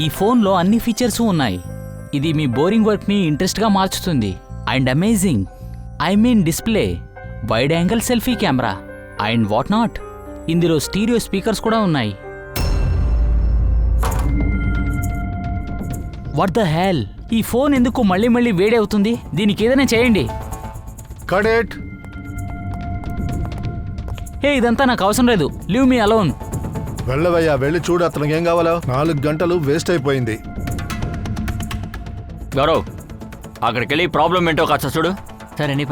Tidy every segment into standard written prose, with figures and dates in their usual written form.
ఈ ఫోన్లో అన్ని ఫీచర్స్ ఉన్నాయి. ఇది మీ బోరింగ్ వర్క్ని ఇంట్రెస్ట్గా మార్చుతుంది. And amazing, I mean display, wide angle selfie camera and what not. ఇందులో స్టీరియో స్పీకర్స్ కూడా ఉన్నాయి. వాట్ ద హెల్, ఈ ఫోన్ ఎందుకు మళ్ళీ మళ్ళీ వేడి అవుతుంది? దీనికి ఏదైనా చేయండి. కడెట్, హే, ఇదంతా నాకు అవసరం లేదు. Leave me alone. వెళ్ళవయ్యా, వెళ్ళి చూడు అతనికి ఏం కావాలో. 4 గంటలు వేస్ట్ అయిపోయింది. గౌరవ్, అక్కడికి వెళ్ళి ప్రాబ్లం ఏంటో కాస్త చూడు. సార్, ఎనీ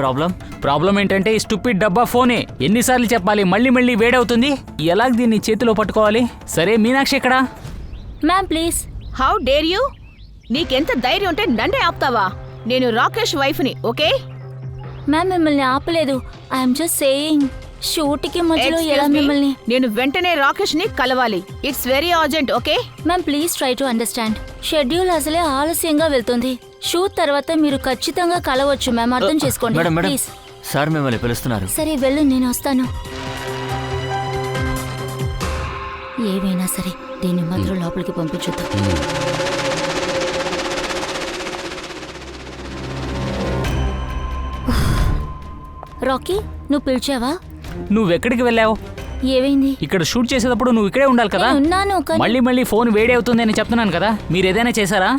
ప్రాబ్లం ఏంటంటే ఈ స్టూపిడ్ డబ్బా ఫోనే. ఎన్నిసార్లు చెప్పాలి మళ్ళీ మళ్ళీ వేడవుతుంది? ఎలాగ దీన్ని చేతిలో పట్టుకోవాలి? సరే, మీనాక్షి ఎక్కడా? Ma'am please. How dare you? నీకెంత ధైర్యం ఉంటే నన్నే ఆపుతావా? నేను రాకేష్ వైఫ్ని, ఓకే? మ్యామ్ మిమ్మల్ని ఆపలేదు. I'm just saying. షూట్కి మధ్యలో ఎలా మిమ్మల్ని? నేను వెంటనే రాకేష్ ని కలవాలి. It's very urgent, okay? Ma'am please try to understand. Schedule అసలే ఆలస్యంగా వెళ్తుంది. షూట్ తర్వాత మీరు ఖచ్చితంగా కలవచ్చు మ్యామ్, అర్థం చేసుకోండి మేడం మేడం, ప్లీజ్. సార్ మిమ్మల్ని పిలుస్తున్నారు. సరే వెళ్ళు, నేను వస్తాను. ఏవైనా సరే దీన్ని మాత్రం లోపలికి పంపించొద్దు. రాకీ, నువ్వు పిలిచావా? నువ్వెక్కడికి వెళ్ళావు? ఏమైంది? ఇక్కడ షూట్ చేసేటప్పుడు నువ్వు ఇక్కడే ఉండాలి కదా. ఉన్నాను. మళ్ళీ ఫోన్ వేడి అవుతుంది అని చెప్తున్నాను కదా. మీరు ఏదైనా చేశారా?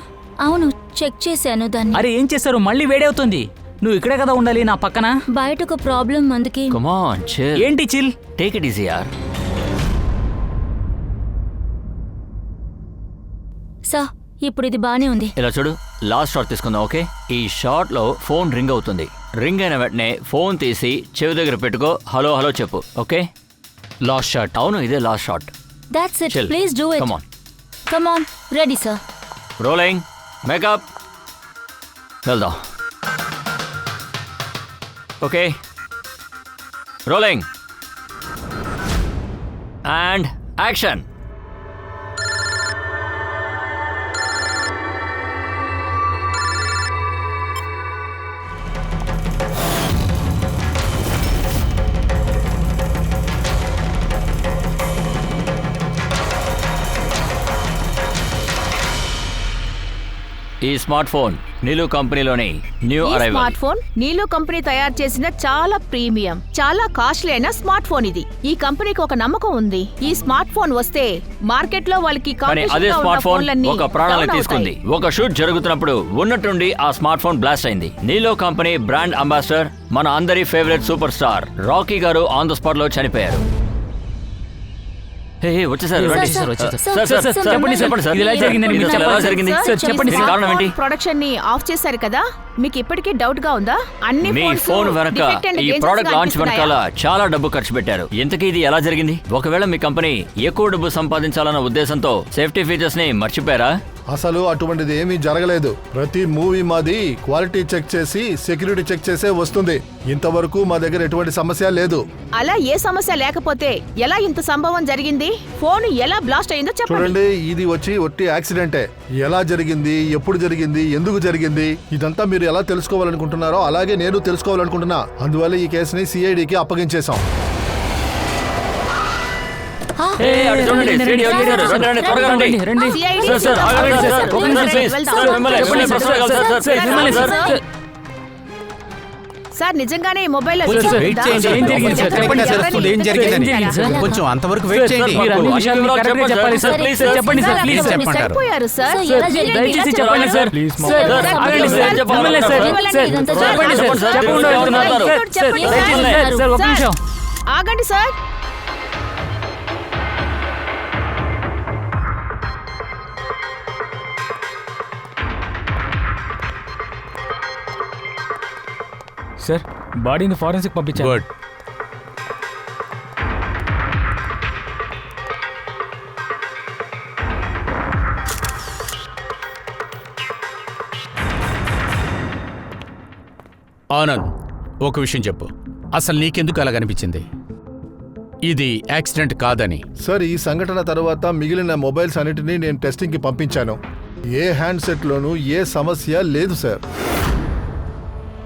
అవును, చెక్ చేశాను దాన్ని. అరే ఏం చేశారు? మళ్ళీ వేడి అవుతుంది. నువ్వు ఇక్కడే కదా ఉండాలి, నా పక్కన. బయట ఒక ప్రాబ్లం, అందుకే. Come on chill. ఏంటి చిల్? టేక్ ఇట్ ఈజీ యార్. సార్, ఇప్పుడు ఇది బానే ఉంది. ఇలా చూడు, లాస్ట్ షాట్ తీసుకుందాం, ఓకే? ఈ షాట్ లో ఫోన్ రింగ్ అవుతుంది. రింగ్ అయిన వెంటనే ఫోన్ తీసి చెవి దగ్గర పెట్టుకో, హలో హలో చెప్పు, ఓకే? Last shot. అవును, ఇదే last shot. That's it. Chill. Please do it. Come on. Come on. Ready sir. Rolling, makeup, వెళ్దాం. Okay, rolling and action. ఈ స్మార్ట్ ఫోన్ నీలు కంపెనీలోని న్యూ ఈ అరైవల్. స్మార్ట్ ఫోన్ నీలో company తయారు చేసిన చాలా ప్రీమియం, చాలా కాస్ట్లీ అయిన స్మార్ట్ ఫోన్ ఇది. ఈ కంపెనీకి ఒక నమ్మకం ఉంది. ఈ స్మార్ట్ ఫోన్ వస్తే మార్కెట్ లో వాళ్ళకి కానీ అదే స్మార్ట్ ఫోన్ ఒక ప్రాణాలను తీసుకుంది. ఒక షూట్ జరుగుతున్నప్పుడు ఉన్నట్టుండి ఆ స్మార్ట్ ఫోన్ బ్లాస్ట్ అయింది. నీలో కంపెనీ బ్రాండ్ అంబాసిడర్, మన అందరి ఫేవరెట్ సూపర్ స్టార్ రాకీ గారు ఆన్ ద స్పాట్ లో చనిపోయారు. వచ్చేసారు. చెప్పండి, కారణం ఏంటి? ప్రొడక్షన్ ని ఆఫ్ చేశారు కదా, మీకు ఇప్పటికీ డౌట్ గా ఉందా? అన్ని మీ ఫోన్ వెనక ఈ ప్రోడక్ట్ లాంచ్ వెనకాల చాలా డబ్బు ఖర్చు పెట్టారు. ఇంతకీ ఇది ఎలా జరిగింది? ఒకవేళ మీ కంపెనీ ఎక్కువ డబ్బు సంపాదించాలన్న ఉద్దేశంతో సేఫ్టీ ఫీచర్స్ ని మర్చిపోయారా? అసలు అటువంటిది ఏమీ జరగలేదు. ప్రతి మూవీ మాది క్వాలిటీ చెక్ చేసి సెక్యూరిటీ చెక్ చేసే వస్తుంది. ఇంతవరకు మా దగ్గర ఎటువంటి సమస్య లేదు. అలా ఏ సమస్య లేకపోతే ఎలా ఇంత సంభవం జరిగింది? ఫోన్ ఎలా బ్లాస్ట్ అయిందో చెప్పండి. చూడండి, ఇది వచ్చి ఒట్టి యాక్సిడెంటే. ఎలా జరిగింది, ఎప్పుడు జరిగింది, ఎందుకు జరిగింది, ఇదంతా మీరు ఎలా తెలుసుకోవాలనుకుంటున్నారో అలాగే నేను తెలుసుకోవాలనుకుంటున్నా. అందువల్ల ఈ కేసుని సిఐడికి అప్పగించేశాం. సార్, నిజంగానే ఈ మొబైల్ కొంచెం అంతవరకు వెయిట్ చేయండి. సరిపోయారు సార్. ఆగండి సార్. సార్, బాడీని ఫారెన్సిక్ పంపించారు. గుడ్. ఆనంద్, ఒక విషయం చెప్పు, అసలు నీకెందుకు అలా కనిపించింది? ఇది యాక్సిడెంట్ కాదని. సార్, ఈ సంఘటన తర్వాత మిగిలిన మొబైల్స్ అన్నిటినీ నేను టెస్టింగ్కి పంపించాను. ఏ హ్యాండ్సెట్లోనూ ఏ సమస్య లేదు సార్.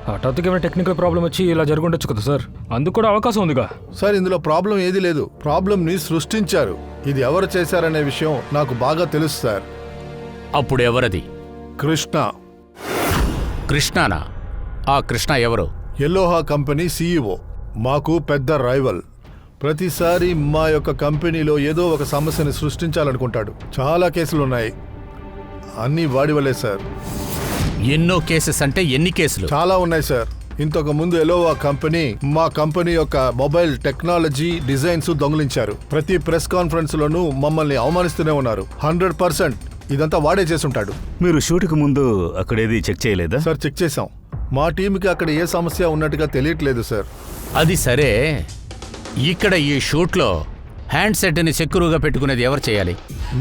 హఠాత్తుగా ఏమైనా టెక్నికల్ ప్రాబ్లం వచ్చి ఇలా జరుగుండొచ్చు కదా సార్, అందుకు కూడా అవకాశం ఉందిగా. సార్ ఇందులో ప్రాబ్లం ఏది లేదు, ప్రాబ్లంని సృష్టించారు. ఇది ఎవరు చేశారనే విషయం నాకు బాగా తెలుసు సార్. అప్పుడు ఎవరది? కృష్ణ. కృష్ణనా? ఆ కృష్ణ ఎవరు? ఎల్లోహా కంపెనీ సీఈఓ. మాకు పెద్ద రైవల్. ప్రతిసారి మా యొక్క కంపెనీలో ఏదో ఒక సమస్యని సృష్టించాలనుకుంటాడు. చాలా కేసులున్నాయి, అన్నీ వాడి వల్లే సార్. ఎన్నో కేసెస్ అంటే ఎన్ని కేసులు? చాలా ఉన్నాయి సార్. ఇంతకు ముందు ఎలోవా కంపెనీ మా కంపెనీ యొక్క మొబైల్ టెక్నాలజీ డిజైన్స్ దొంగిలించారు. ప్రతి ప్రెస్ కాన్ఫరెన్స్ లోనూ మమ్మల్ని అవమానిస్తూనే ఉన్నారు. 100% ఇదంతా వాడే చేసుంటాడు. మీరు షూట్కి ముందు అక్కడేది చెక్ చేయలేదా? సార్ చెక్ చేశాం. మా టీంకి అక్కడ ఏ సమస్య ఉన్నట్టుగా తెలియట్లేదు సార్. అది సరే, ఇక్కడ ఈ షూట్లో హ్యాండ్ సెట్ని సెక్యూరుగా పెట్టుకునేది ఎవరు చేయాలి?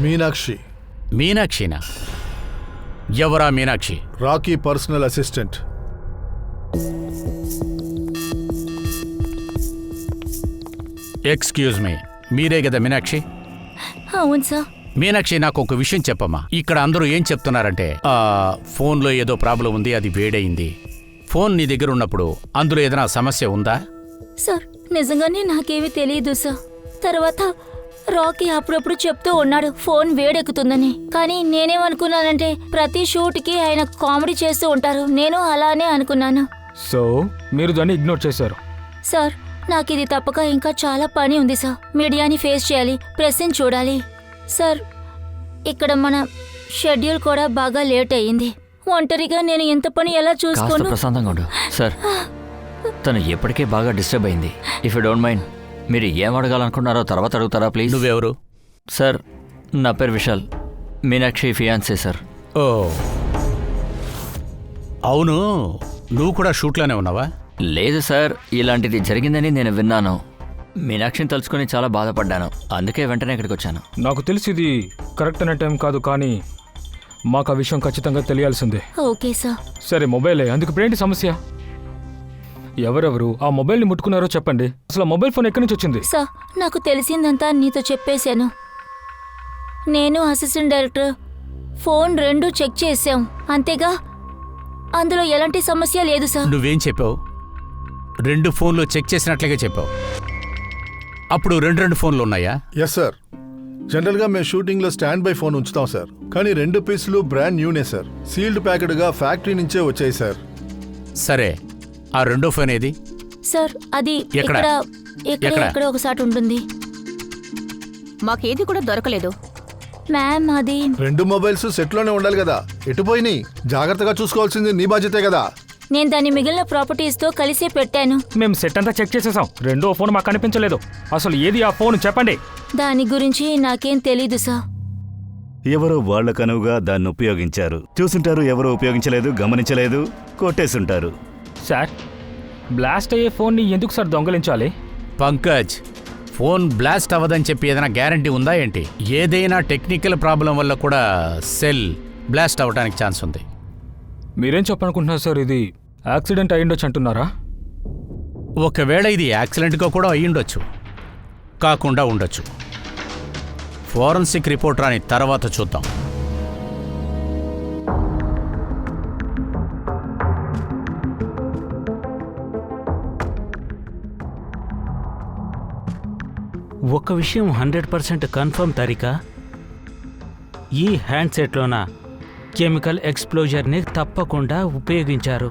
మీనాక్షి. మీనాక్షినా? ఎవరా Meenakshi? Rocky personal assistant. Excuse me, మీరే కదా మీనాక్షి? అవును సార్. మీనాక్షి, నాకు ఒక విషయం చెప్పమ్మా. ఇక్కడ అందరూ ఏం చెప్తున్నారంటే ఫోన్లో ఏదో ప్రాబ్లం ఉంది, అది వేడయింది. ఫోన్ నీ దగ్గర ఉన్నప్పుడు అందులో ఏదైనా సమస్య ఉందా? సార్ నిజంగానే నాకేమీ తెలియదు సార్. తర్వాత రాకీ అప్పుడప్పుడు చెప్తూ ఉన్నాడు ఫోన్ వేడెక్కుతుందని. కానీ నేనేమనుకున్నానంటే ప్రతి షూట్కి ఆయన కామెడీ చేస్తూ ఉంటారు, నేను అలానే అనుకున్నాను. సో మీరు దాన్ని ఇగ్నోర్ చేశారు. సార్ నాకు ఇది తప్పక ఇంకా చాలా పని ఉంది సార్. మీడియాని ఫేస్ చేయాలి, ప్రెస్ని చూడాలి. సార్ ఇక్కడ మన షెడ్యూల్ కూడా బాగా లేట్ అయ్యింది. ఒంటరిగా నేను ఎంత పని ఎలా కాస్త చూసుకోను? ప్రశాంతంగా ఉండు సార్. తను ఎప్పటికే బాగా డిస్టర్బ్ అయింది. ఇఫ్ యూ డోంట్ మైండ్, మీరు ఏం అడగాలనుకున్నారో తర్వాత అడుగుతారా ప్లీజ్? నువ్వెవరు? సార్ నా పేరు విశాల్, మీనాక్షి ఫియాన్సే సార్. ఓ అవును, నువ్వు కూడా షూట్లోనే ఉన్నావా? లేదు సార్, ఇలాంటిది జరిగిందని నేను విన్నాను. మీనాక్షిని తలుచుకొని చాలా బాధపడ్డాను, అందుకే వెంటనే ఇక్కడికి వచ్చాను. నాకు తెలిసి ఇది కరెక్ట్ అనే టైం కాదు, కానీ మాకు ఆ విషయం ఖచ్చితంగా తెలియాల్సిందే. Okay sir. సరే మొబైలే, అందుకు ఇప్పుడేంటి సమస్య? ఎవరెవరు ఆ మొబైల్ని ముట్టుకున్నారో చెప్పండి. అసలు ఆ మొబైల్ ఫోన్ ఎక్కడి నుంచి వచ్చింది? సార్ నాకు తెలిసిందంతా నీతో చెప్పేశాను. నేను అసిస్టెంట్ డైరెక్టర్ ఫోన్ 2 చెక్ చేశాం, అంతేగా. అందులో ఎలాంటి సమస్య లేదు సార్. నువ్వేం చెప్పావు? 2 ఫోన్లు చెక్ చేసినట్లుగా చెప్పావు. అప్పుడు 2 ఫోన్లు ఉన్నాయా? Yes sir. జనరల్గా మేము షూటింగ్లో స్టాండ్ బై ఫోన్ ఉంచుతాం సార్, కానీ 2 పీసులు బ్రాండ్ న్యూనే సార్. సీల్డ్ ప్యాకెడ్గా ఫ్యాక్టరీ నుంచే వచ్చాయి సార్. సరే, ఆ 2వ ఫోన్ ఏది? సార్ అది ఎక్కడ? ఎక్కడ ఒకసారి ఉంటుంది. మాకేది కూడా దొరకలేదు. మ్యామ్ అది 2 మొబైల్స్ సెట్లోనే ఉండాలి కదా, ఎటుపోయినాయి? జాగ్రత్తగా చూసుకోవాల్సింది నీ బాధ్యతే కదా. నేను దాన్ని మిగిలిన ప్రాపర్టీస్తో కలిసే పెట్టాను. మేము సెట్ అంతా చెక్ చేసేసాం, 2వ ఫోన్ మాకు కనిపించలేదు. అసలు ఏది ఆ ఫోన్ చెప్పండి. దాని గురించి నాకేం తెలీదు సార్. ఎవరో వాళ్ళకనువుగా దాన్ని ఉపయోగించారు. చూసుంటారు, ఎవరో ఉపయోగించలేదు, గమనించలేదు, కొట్టేసుంటారు. సార్ బ్లాస్ట్ అయ్యే ఫోన్ని ఎందుకు సార్ దొంగలించాలి? పంకజ్, ఫోన్ బ్లాస్ట్ అవ్వదని చెప్పి ఏదైనా గ్యారంటీ ఉందా ఏంటి? ఏదైనా టెక్నికల్ ప్రాబ్లం వల్ల కూడా సెల్ బ్లాస్ట్ అవ్వడానికి ఛాన్స్ ఉంది. మీరేం చెప్పనుకుంటున్నారు సార్? ఇది యాక్సిడెంట్ అయ్యిండొచ్చు అంటున్నారా? ఒకవేళ ఇది యాక్సిడెంట్గా కూడా అయ్యుండొచ్చు, కాకుండా ఉండొచ్చు. ఫోరెన్సిక్ రిపోర్ట్ రాని తర్వాత చూద్దాం. ఒక విషయం 100% కన్ఫర్మ్ తారికా, ఈ హ్యాండ్సెట్లోన కెమికల్ ఎక్స్ప్లోజర్ని తప్పకుండా ఉపయోగించారు.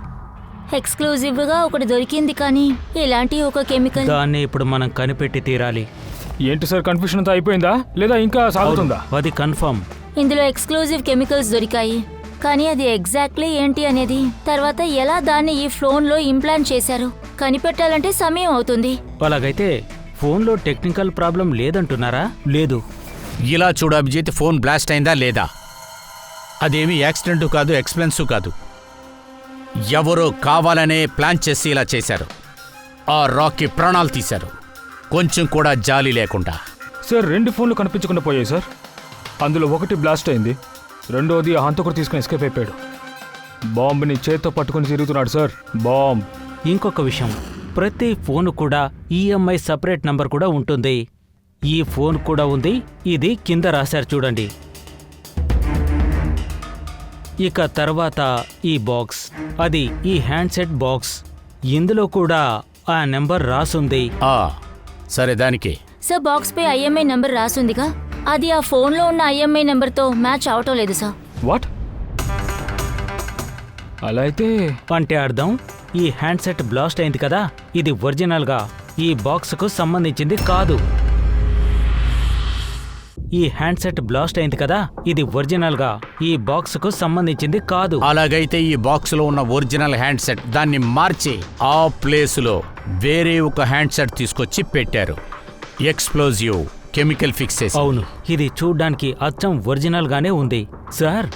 ఎక్స్క్లూజివ్గా ఒకటి దొరికింది, కానీ ఇలాంటి ఒక కెమికల్. దాన్ని ఇప్పుడు మనం కనిపెట్టి తీరాలి. ఏంటి సార్, కన్ఫ్యూషన్ అంతా అయిపోయిందా లేదా ఇంకా సాగుతుందా? అది కన్ఫర్మ్. ఇందులో ఎక్స్క్లూజివ్ కెమికల్స్ దొరికాయి, కానీ అది ఎగ్జాక్ట్లీ ఏంటి అనేది, తర్వాత ఎలా దాన్ని ఈ ఫోన్లో ఇంప్లాంట్ చేశారు కనిపెట్టాలంటే సమయం అవుతుంది. అలాగైతే ఫోన్లో టెక్నికల్ ప్రాబ్లం లేదంటున్నారా? లేదు. ఇలా చూడు అభిజిత్, ఫోన్ బ్లాస్ట్ అయిందా లేదా? అదేమీ యాక్సిడెంటు కాదు, ఎక్స్పెన్సివ్ కాదు. ఎవరో కావాలనే ప్లాన్ చేసి ఇలా చేశారు. ఆ రాకీ ప్రాణాలు తీశారు, కొంచెం కూడా జాలి లేకుండా. సార్ 2 ఫోన్లు కనిపించకుండా పోయాయి సార్. అందులో ఒకటి బ్లాస్ట్ అయింది, 2వది ఆ హంతకుడు తీసుకుని ఎస్కేప్ అయిపోయాడు. బాంబుని చేత్తో పట్టుకుని తిరుగుతున్నాడు సార్, బాంబ్. ఇంకొక విషయం, ప్రతి ఫోన్ కూడా ఈఎంఐ సపరేట్ నంబర్ కూడా ఉంటుంది. ఈ ఫోన్ కూడా ఉంది, ఇది కింద రాశారు చూడండి. ఇక తర్వాత ఈ బాక్స్, అది ఈ హ్యాండ్సెట్ బాక్స్. ఇందులో కూడా ఆ నెంబర్ రాసుంది. సరే దానికి సార్ బాక్స్ పై ఐఎంఐ నెంబర్ రాసుందిగా, అది ఆ ఫోన్లో ఉన్న ఐఎంఐ నెంబర్తో మ్యాచ్ అవటం లేదు సార్. వాట్? అలా అయితే అంటే అర్థం, ఈ హ్యాండ్సెట్ బ్లాస్ట్ అయింది కదా, ఇది ఒరిజినల్గా ఈ బాక్స్కు సంబంధించింది కాదు. ఈ హ్యాండ్సెట్ బ్లాస్ట్ అయింది కదా, ఇది ఒరిజినల్గా ఈ బాక్స్కు సంబంధించింది కాదు. అలాగైతే ఈ బాక్స్లో ఉన్న ఒరిజినల్ హ్యాండ్సెట్ దాన్ని మార్చి ఆ ప్లేసులో వేరే ఒక హ్యాండ్సెట్ తీసుకొచ్చి పెట్టారు. ఎక్స్ప్లోజివ్ కెమికల్ ఫిక్స్ చేసి. అవును, ఇది చూడ్డానికి అచ్చం ఒరిజినల్ గానే ఉంది. సార్,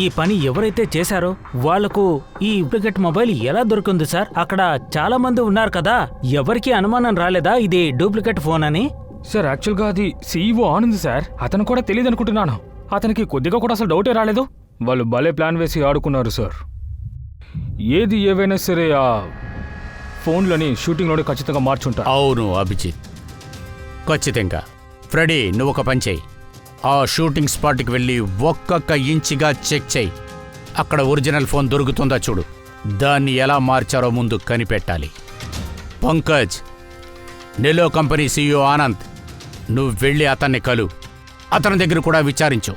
ఈ పని ఎవరైతే చేశారో వాళ్లకు ఈ డూప్లికేట్ మొబైల్ ఎలా దొరికింది సార్? అక్కడ చాలా మంది ఉన్నారు కదా, ఎవరికి అనుమానం రాలేదా ఇది డూప్లికేట్ ఫోన్ అని? సార్ యాక్చువల్గా అది సీఈఓ ఆనంద్ సార్. అతను కూడా తెలియదు అనుకుంటున్నాను. అతనికి కొద్దిగా కూడా అసలు డౌటే రాలేదు. వాళ్ళు భలే ప్లాన్ వేసి ఆడుకున్నారు సార్. ఏది ఏవైనా సరే ఆ ఫోన్లని షూటింగ్లోనే ఖచ్చితంగా మార్చుంటారు. అవును అభిజిత్, ఖచ్చితంగా. ఫ్రెడీ, నువ్వు ఒక పని చెయ్యి. ఆ షూటింగ్ స్పాట్కి వెళ్ళి ఒక్కొక్క ఇంచిగా చెక్ చెయ్యి. అక్కడ ఒరిజినల్ ఫోన్ దొరుకుతుందా చూడు. దాన్ని ఎలా మార్చారో ముందు కనిపెట్టాలి. పంకజ్, నెలో కంపెనీ సీఈఓ ఆనంద్, నువ్వు వెళ్ళి అతన్ని కలు. అతని దగ్గర కూడా విచారించు.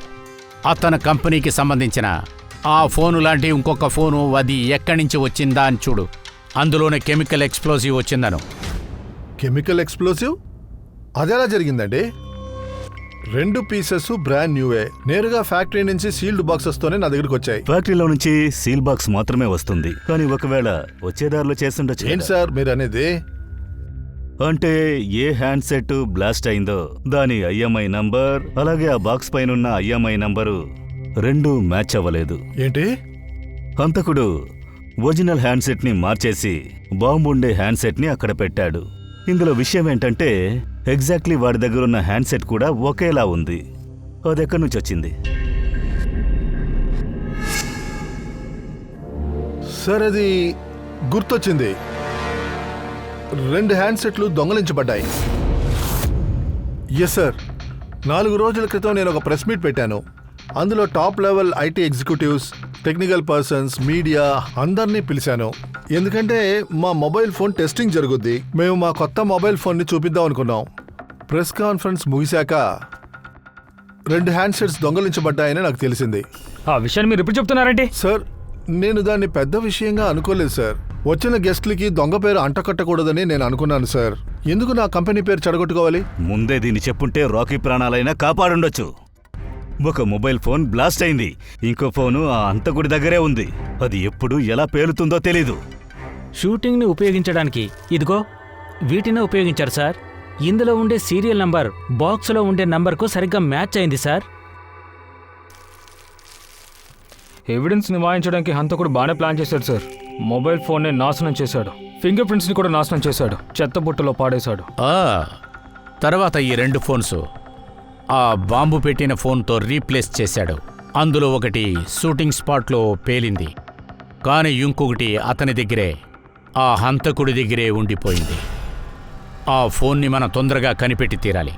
అతని కంపెనీకి సంబంధించిన ఆ ఫోను లాంటి ఇంకొక ఫోను అది ఎక్కడి నుంచి వచ్చిందా అని చూడు. అందులోనే కెమికల్ ఎక్స్ప్లోజివ్ వచ్చిందను. Chemical explosive? అదెలా జరిగిందండి? 2 పీసెస్ బ్రాండ్ న్యూవే, నేరుగా ఫ్యాక్టరీ నుంచి సీల్డ్ బాక్సెస్తోనే నా దగ్గరికి వచ్చాయి. ఫ్యాక్టరీలో నుంచి సీల్ బాక్స్ మాత్రమే వస్తుంది, కానీ ఒకవేళ వచ్చేదారిలో చేస్తుండొచ్చు. ఏంటి సార్ మీరు అనేది? అంటే ఏ హ్యాండ్సెట్ బ్లాస్ట్ అయిందో దాని ఐఎంఐ నంబర్, అలాగే ఆ బాక్స్ పైనున్న ఐఎంఐ నంబరు 2 మ్యాచ్ అవ్వలేదు. ఏంటి? హంతకుడు ఒరిజినల్ హ్యాండ్సెట్ ని మార్చేసి బాంబుండే హ్యాండ్సెట్ ని అక్కడ పెట్టాడు. ఇందులో విషయం ఏంటంటే ఎగ్జాక్ట్లీ వాడి దగ్గరున్న హ్యాండ్సెట్ కూడా ఒకేలా ఉంది. అదెక్కడి నుంచి వచ్చింది? సార్ అది గుర్తొచ్చింది. 2 హ్యాండ్సెట్లు దొంగలించబడ్డాయి. ఎస్ సార్, 4 రోజుల క్రితం నేను ఒక ప్రెస్ మీట్ పెట్టాను. అందులో top level IT executives, technical persons, media అందరినీ పిలిచాను. ఎందుకంటే మా మొబైల్ ఫోన్ టెస్టింగ్ జరుగుద్ది. మేము మా కొత్త మొబైల్ ఫోన్ని చూపిద్దాం అనుకున్నాం. ప్రెస్ కాన్ఫరెన్స్ ముగిశాక 2 హ్యాండ్సెట్స్ దొంగలించబడ్డాయని నాకు తెలిసింది. ఆ విషయాన్ని మీరు ఇప్పుడు చెప్తున్నారంటే? సార్, నేను దాన్ని పెద్ద విషయంగా అనుకోలేదు సార్. వచ్చిన గెస్ట్లకి దొంగ పేరు అంటకట్టకూడదని నేను అనుకున్నాను సార్. ఎందుకు నా కంపెనీ పేరు చెడగొట్టుకోవాలి? ముందే దీన్ని చెప్పుంటే రాకీ ప్రాణాలైనా కాపాడుండొచ్చు. ఒక మొబైల్ ఫోన్ బ్లాస్ట్ అయింది, ఇంకో ఫోను ఆ హంతకుడి దగ్గరే ఉంది. అది ఎప్పుడు ఎలా పేలుతుందో తెలీదు. షూటింగ్ని ఉపయోగించడానికి ఇదిగో వీటినే ఉపయోగించారు సార్. ఇందులో ఉండే సీరియల్ నంబర్ బాక్స్లో ఉండే నంబర్కు సరిగ్గా మ్యాచ్ అయింది సార్. ఎవిడెన్స్ ని వాయించడానికి హంతకుడు బాగానే ప్లాన్ చేశాడు సార్. మొబైల్ ఫోన్నే నాశనం చేశాడు, ఫింగర్ ప్రింట్స్ ని కూడా నాశనం చేశాడు, చెత్తబుట్టలో పాడేశాడు. తర్వాత ఈ 2 ఫోన్స్ ఆ బాంబు పెట్టిన ఫోన్తో రీప్లేస్ చేశాడు. అందులో ఒకటి షూటింగ్ స్పాట్లో పేలింది, కానీ ఇంకొకటి అతని దగ్గరే, ఆ హంతకుడి దగ్గరే ఉండిపోయింది. ఆ ఫోన్ని మనం తొందరగా కనిపెట్టి తీరాలి.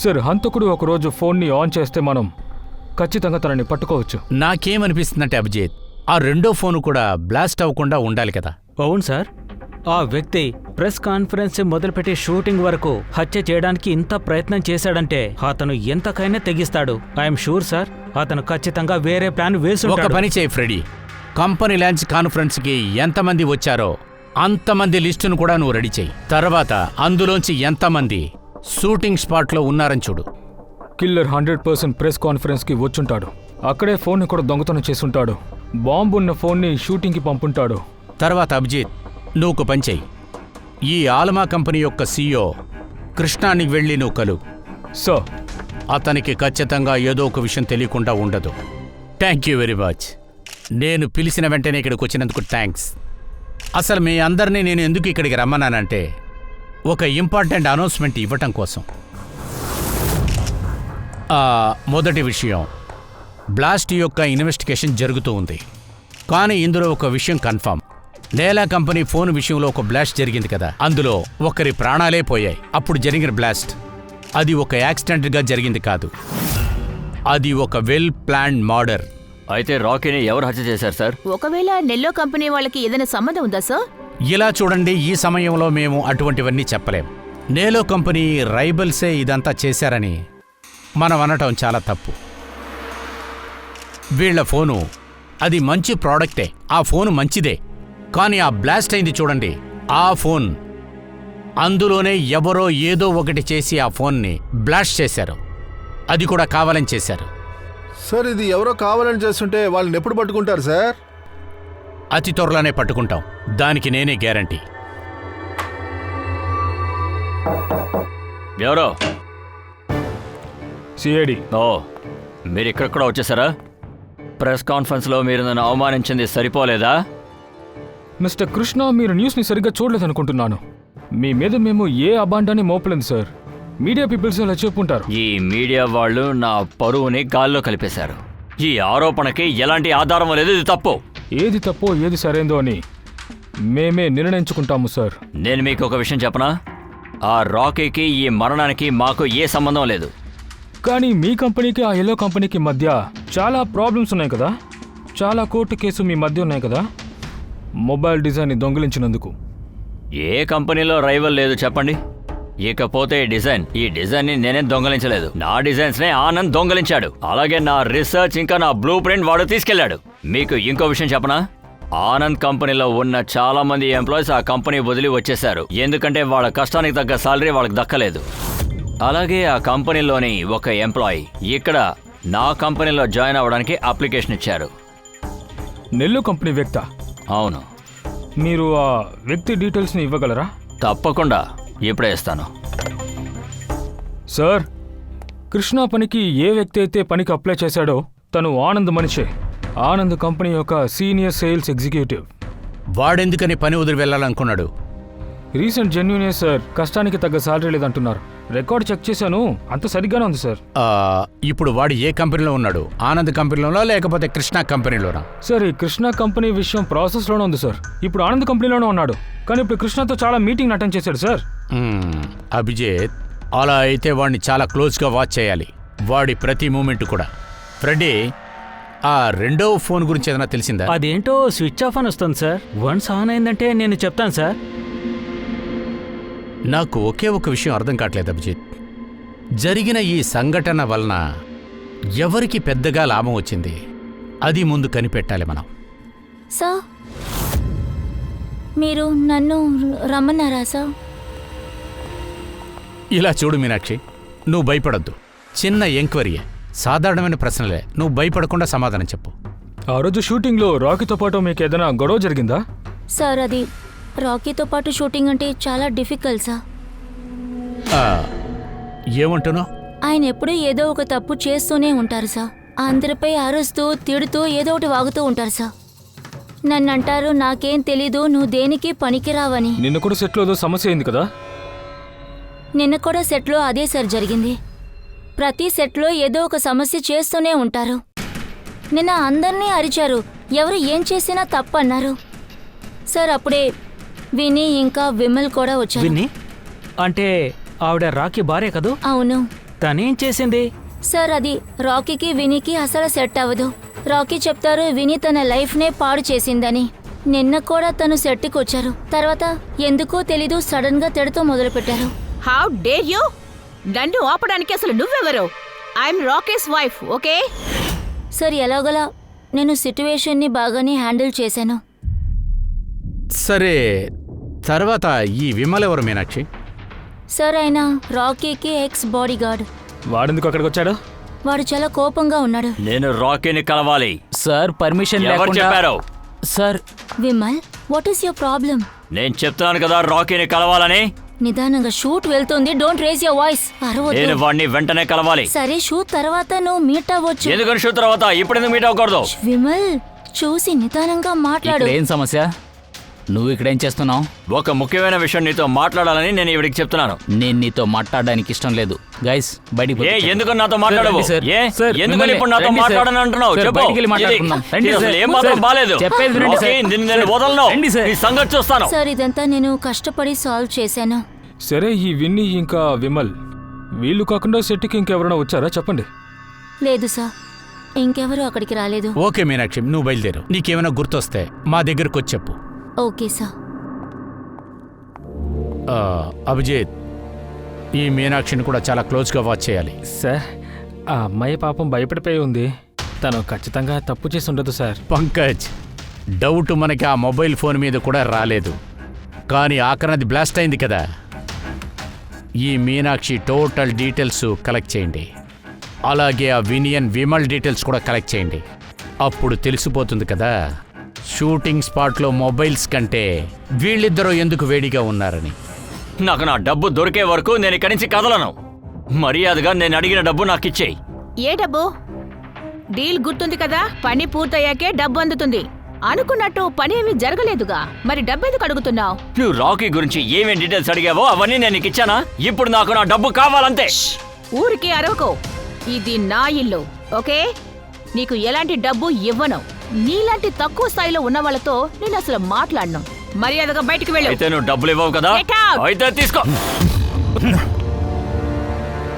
సార్, హంతకుడు ఒకరోజు ఫోన్ని ఆన్ చేస్తే మనం ఖచ్చితంగా తనని పట్టుకోవచ్చు. నాకేమనిపిస్తుందంటే అభిజిత్, ఆ 2వ ఫోను కూడా బ్లాస్ట్ అవ్వకుండా ఉండాలి కదా. అవును సార్, ఆ వ్యక్తి ప్రెస్ కాన్ఫరెన్స్ మొదలుపెట్టి షూటింగ్ వరకు హత్య చేయడానికి ఇంత ప్రయత్నం చేశాడంటే అతను ఎంతకైనా తెగిస్తాడు. ఐఎమ్ షూర్ సార్, అతను ఖచ్చితంగా వేరే ప్లాన్ వేసి. ఒక పని చేయి ఫ్రెడీ, కంపెనీ లాంచ్ కాన్ఫరెన్స్కి ఎంతమంది వచ్చారో అంతమంది లిస్టును కూడా నువ్వు రెడీ చేయి. తర్వాత అందులోంచి ఎంతమంది షూటింగ్ స్పాట్లో ఉన్నారని చూడు. కిల్లర్ 100% ప్రెస్ కాన్ఫరెన్స్కి వచ్చుంటాడు. అక్కడే ఫోన్ని కూడా దొంగతనం చేసుంటాడు. బాంబు ఉన్న ఫోన్ని షూటింగ్కి పంపుంటాడు. తర్వాత అభిజిత్, నువ్వు ఒక పని చెయ్యి. ఈ ఆల్మా కంపెనీ యొక్క సీఈఓ కృష్ణానికి వెళ్ళి నువ్వు కలు. సార్, అతనికి ఖచ్చితంగా ఏదో ఒక విషయం తెలియకుండా ఉండదు. Thank you very much. నేను పిలిచిన వెంటనే ఇక్కడికి వచ్చినందుకు థ్యాంక్స్. అసలు మీ అందరినీ నేను ఎందుకు ఇక్కడికి రమ్మన్నానంటే ఒక ఇంపార్టెంట్ అనౌన్స్మెంట్ ఇవ్వటం కోసం. మొదటి విషయం, బ్లాస్ట్ యొక్క ఇన్వెస్టిగేషన్ జరుగుతూ ఉంది, కానీ ఇందులో ఒక విషయం కన్ఫర్మ్. నేలా కంపెనీ ఫోన్ విషయంలో ఒక బ్లాస్ట్ జరిగింది కదా, అందులో ఒకరి ప్రాణాలే పోయాయి. అప్పుడు జరిగిన బ్లాస్ట్ అది ఒక యాక్సిడెంట్గా జరిగింది కాదు, అది ఒక వెల్ ప్లాన్డ్ మర్డర్. అయితే రాకీని ఎవరు హత్య చేశారు సార్? ఒకవేళ నెల్లో కంపెనీ వాళ్ళకి ఏదైనా సంబంధం ఉందా సార్? ఇలా చూడండి, ఈ సమయంలో మేము అటువంటివన్నీ చెప్పలేం. నేలో కంపెనీ రైబల్సే ఇదంతా చేశారని మనం అనటం చాలా తప్పు. వీళ్ల ఫోను అది మంచి ప్రోడక్టే, ఆ ఫోను మంచిదే. కానీ ఆ బ్లాస్ట్ అయింది చూడండి, ఆ ఫోన్ అందులోనే ఎవరో ఏదో ఒకటి చేసి ఆ ఫోన్ని బ్లాస్ట్ చేశారు. అది కూడా కావాలని చేశారు. సార్ ఇది ఎవరో కావాలని చేస్తుంటే వాళ్ళని ఎప్పుడు పట్టుకుంటారు సార్? అతి త్వరలోనే పట్టుకుంటాం, దానికి నేనే గ్యారంటీ. ఎవరో? సిఐడి. ఓ, మీరు ఇక్కడ కూడా వచ్చేసారా? ప్రెస్ కాన్ఫరెన్స్లో మీరు నన్ను అవమానించింది సరిపోలేదా? మిస్టర్ కృష్ణ, మీరు న్యూస్ని సరిగ్గా చూడలేదనుకుంటున్నాను. మీ మీద మేము ఏ అబాండాన్ని మోపలేదు సార్. మీడియా పీపుల్స్ అలా చెప్పుంటారు. ఈ మీడియా వాళ్ళు నా పరువుని గాల్లో కలిపేశారు. ఈ ఆరోపణకి ఎలాంటి ఆధారం లేదు. ఇది తప్పు. ఏది తప్పో ఏది సరైందో అని మేమే నిర్ణయించుకుంటాము సార్. నేను మీకు ఒక విషయం చెప్పనా? ఆ రాకీకి ఈ మరణానికి మాకు ఏ సంబంధం లేదు. కానీ మీ కంపెనీకి ఆ ఎల్లో కంపెనీకి మధ్య చాలా ప్రాబ్లమ్స్ ఉన్నాయి కదా. చాలా కోర్టు కేసు మీ మధ్య ఉన్నాయి కదా, మొబైల్ డిజైన్ని దొంగిలించినందుకు. ఏ కంపెనీలో రైవల్ లేదు చెప్పండి. ఇకపోతే ఈ డిజైన్ని నేనేం దొంగలించలేదు. నా డిజైన్స్నే ఆనంద్ దొంగలించాడు. అలాగే నా రీసెర్చ్ ఇంకా నా బ్లూ ప్రింట్ వాడు తీసుకెళ్లాడు. మీకు ఇంకో విషయం చెప్పనా? ఆనంద్ కంపెనీలో ఉన్న చాలా మంది ఎంప్లాయీస్ ఆ కంపెనీ వదిలి వచ్చేశారు. ఎందుకంటే వాళ్ళ కష్టానికి తగ్గ సాలరీ వాళ్ళకి దక్కలేదు. అలాగే ఆ కంపెనీలోని ఒక ఎంప్లాయీ ఇక్కడ నా కంపెనీలో జాయిన్ అవ్వడానికి అప్లికేషన్ ఇచ్చారు. నెల్లు కంపెనీ వ్యక్త? అవును. మీరు ఆ వ్యక్తి డీటెయిల్స్ని ఇవ్వగలరా? తప్పకుండా, ఇప్పుడే ఇస్తాను. సార్, కృష్ణ పనికి ఏ వ్యక్తి అయితే పనికి అప్లై చేశాడో తను ఆనంద్ మనిషే. ఆనంద్ కంపెనీ యొక్క సీనియర్ సేల్స్ ఎగ్జిక్యూటివ్. వాడెందుకని పని వదిలి వెళ్ళాలనుకున్నాడు? Recent జెన్యునే sir. కష్టానికి తగ్గ సాలరీ లేదంటున్నారు. రికార్డ్ చెక్ చేశాను, అంత సరిగ్గానే ఉంది సార్. ఇప్పుడు వాడు ఏ కంపెనీలో ఉన్నాడు? ఆనంద్ కంపెనీలోనా లేకపోతే కృష్ణ కంపెనీలోనా? సార్, ఈ కృష్ణ కంపెనీ విషయం ప్రాసెస్లోనే ఉంది సార్. ఇప్పుడు ఆనంద్ కంపెనీలోనే ఉన్నాడు, కానీ ఇప్పుడు కృష్ణతో చాలా మీటింగ్ అటెండ్ చేశాడు సార్. అభిజిత్, అలా అయితే వాడిని చాలా క్లోజ్గా వాచ్ చేయాలి. వాడి ప్రతి మూమెంట్ కూడా. ఫ్రెడీ, ఆ రెండో ఫోన్ గురించి ఏదైనా తెలిసిందా? అదేంటో స్విచ్ ఆఫ్ అని వస్తుంది సార్. వన్స్ ఆన్ అయిందంటే నేను చెప్తాను సార్. నాకు ఒకే ఒక విషయం అర్థం కావట్లేదు అభిజిత్. జరిగిన ఈ సంఘటన వలన ఎవరికి పెద్దగా లాభం వచ్చింది అది ముందు కనిపెట్టాలి మనం. సార్, మీరు నన్ను రమ్మన్నారా సార్? ఇలా చూడు మీనాక్షి, నువ్వు భయపడొద్దు. చిన్న ఎంక్వైరీయే, సాధారణమైన ప్రశ్నలే. నువ్వు భయపడకుండా సమాధానం చెప్పు. ఆ రోజు షూటింగ్లో రాకీతో పాటు మీకు ఏదైనా గొడవ జరిగిందా? సార్, అది రాకీతో పాటు షూటింగ్ అంటే చాలా డిఫికల్ట్ సార్. ఏమంటున్నావు? ఆయన ఎప్పుడూ ఏదో ఒక తప్పు చేస్తూనే ఉంటారు సార్. అందరిపై అరుస్తూ తిడుతూ ఏదో ఒకటి వాగుతూ ఉంటారు సార్. నన్ను అంటారు, నాకేం తెలీదు, నువ్వు దేనికి పనికిరావని. నిన్న కూడా సెట్లో ఏదో సమస్య అయింది కదా? నిన్న కూడా సెట్లో అదే సార్ జరిగింది. ప్రతి సెట్లో ఏదో ఒక సమస్య చేస్తూనే ఉంటారు. నిన్న అందరినీ అరిచారు, ఎవరు ఏం చేసినా తప్పు అన్నారు సార్. అప్పుడే విని ఇంకా విమల్ కూడా వచ్చారు. విని అంటే ఆవిడ రాకీ భార్య కదూ? అవును. తనేం చేసింది సార్? అది రాకీకి వినీకి అసలు సెట్ అవ్వదు. రాకీ చెప్తారు విని తన లైఫ్నే పాడు చేసిందని. నిన్న కూడా తను సెట్కి వచ్చారు. తర్వాత ఎందుకో తెలీదు సడన్ గా తిడుతూ మొదలుపెట్టారు. How dare you! నన్ను ఆపడానికి అసలు నువ్వెవరు? I'm Rakesh wife, okay? Sir, ఎలాగోలా నేను సిట్యువేషన్ని బాగానే హ్యాండిల్ చేశాను. సరే, తర్వాత ఈ విమల్ ఎవరు మీనాక్షి? సార్, ఆయన రాకీకి ఎక్స్ బాడీ గార్డ్. వాడెందుకు అక్కడికి వచ్చాడు? వాడు చాలా కోపంగా ఉన్నాడు. నేను రాకీని కలవాలి. సార్, పర్మిషన్ ఎవరు లేకుండా. చెప్పారు? Sir, Vimal, what is your problem? నేను చెప్తున్నాను కదా రాకీని కలవాలని. నిదానంగా షూట్ వెళ్తుంది, డోంట్ రేజ్ యువర్ వాయిస్. నేను అరవద్దు. వాడిని వెంటనే కలవాలి. సరే, షూట్ తర్వాత నువ్వు మీట్ అవ్వచ్చు. ఎందుకని షూ తర్వాత? ఇప్పుడు ఎందుకు మీట్ అవ్వకూడదు? విమల్, చూసి నిదానంగా మాట్లాడు. ఇక్కడ ఏం సమస్య? నువ్వు ఇక్కడేం చేస్తున్నావు? ఒక ముఖ్యమైన విషయం నీతో మాట్లాడాలని నేను ఇవిడికి చెప్తున్నాను. నేను నీతో మాట్లాడడానికి ఇష్టం లేదు. గైస్, బయటికి ఏ పంపించండి. ఎందుకు నాతో మాట్లాడవు? రండి సార్. ఏ సార్, ఎందుకని మిమ్మల్ని- ఇప్పుడు నాతో రండి సార్. మాట్లాడని అంటున్నావు? సార్, చెప్పు. బయటికి వెళ్ళి మాట్లాడుకుందాం. రండి ఇది అసలు సార్. ఏం మాత్రం సార్, బాలేదు. చెప్పేది వినండి సార్. ఓకే, నేను వదలను. రండి సార్. ఈ సంగతి చూస్తాను. సార్, ఇదంతా నేను కష్టపడి సాల్వ్ చేశాను. సరే, ఈ విన్నీ ఇంకా విమల్ వీళ్ళు కాకుండా సెట్కి ఇంకెవరైనా వచ్చారా చెప్పండి. లేదు సార్, ఇంకెవరూ అక్కడికి రాలేదు. ఓకే మీనాక్షి, నువ్వు బయలుదేరు. నీకేమైనా గుర్తొస్తే మా దగ్గరకు వచ్చి చెప్పు. Okay sir. అభిజిత్, ఈ మీనాక్షిని కూడా చాలా క్లోజ్గా వాచ్ చేయాలి. సార్ ఆ అమ్మాయి పాపం భయపడిపోయి ఉంది. తను ఖచ్చితంగా తప్పు చేసి ఉండదు సార్. పంకజ్, డౌట్ మనకి ఆ మొబైల్ ఫోన్ మీద కూడా రాలేదు, కానీ ఆఖరినది బ్లాస్ట్ అయింది కదా. ఈ మీనాక్షి టోటల్ డీటెయిల్స్ కలెక్ట్ చేయండి. అలాగే ఆ విమల్ డీటెయిల్స్ కూడా కలెక్ట్ చేయండి. అప్పుడు తెలిసిపోతుంది కదా షూటింగ్ స్పాట్లో మొబైల్స్ కంటే వీళ్ళిద్దరూ ఎందుకు వేడిగా ఉన్నారని. నాకు నా డబ్బు దొరికే వరకు నేను ఇక్కడి నుంచి కదలను. మర్యాదగా నేను అడిగిన డబ్బు నాకు ఇచ్చేయి. ఏ డబ్బు? డీల్ గుర్తుంది కదా, పని పూర్తయ్యాకే డబ్బు అందుతుంది. అనుకున్నట్టు పని ఏమీ జరగలేదుగా, మరి డబ్బు ఎందుకు అడుగుతున్నావు? నువ్వు రాకీ గురించి ఏమేం డీటెయిల్స్ అడిగావో అవన్నీ నేను నీకు ఇచ్చానా? ఇప్పుడు నాకు నా డబ్బు కావాలంతే. ఊరికి అరవకు, ఇది నా ఇల్లు, ఓకే? నీకు ఎలాంటి డబ్బు ఇవ్వను. నీలాంటి తక్కువ స్థాయిలో ఉన్న వాళ్ళతో నేను అసలు మాట్లాడను. మర్యాదగా బయటికి వెళ్ళు. అయితే నువ్వు డబ్బులు ఇవ్వవు కదా? Get out! అయితే తీసుకో.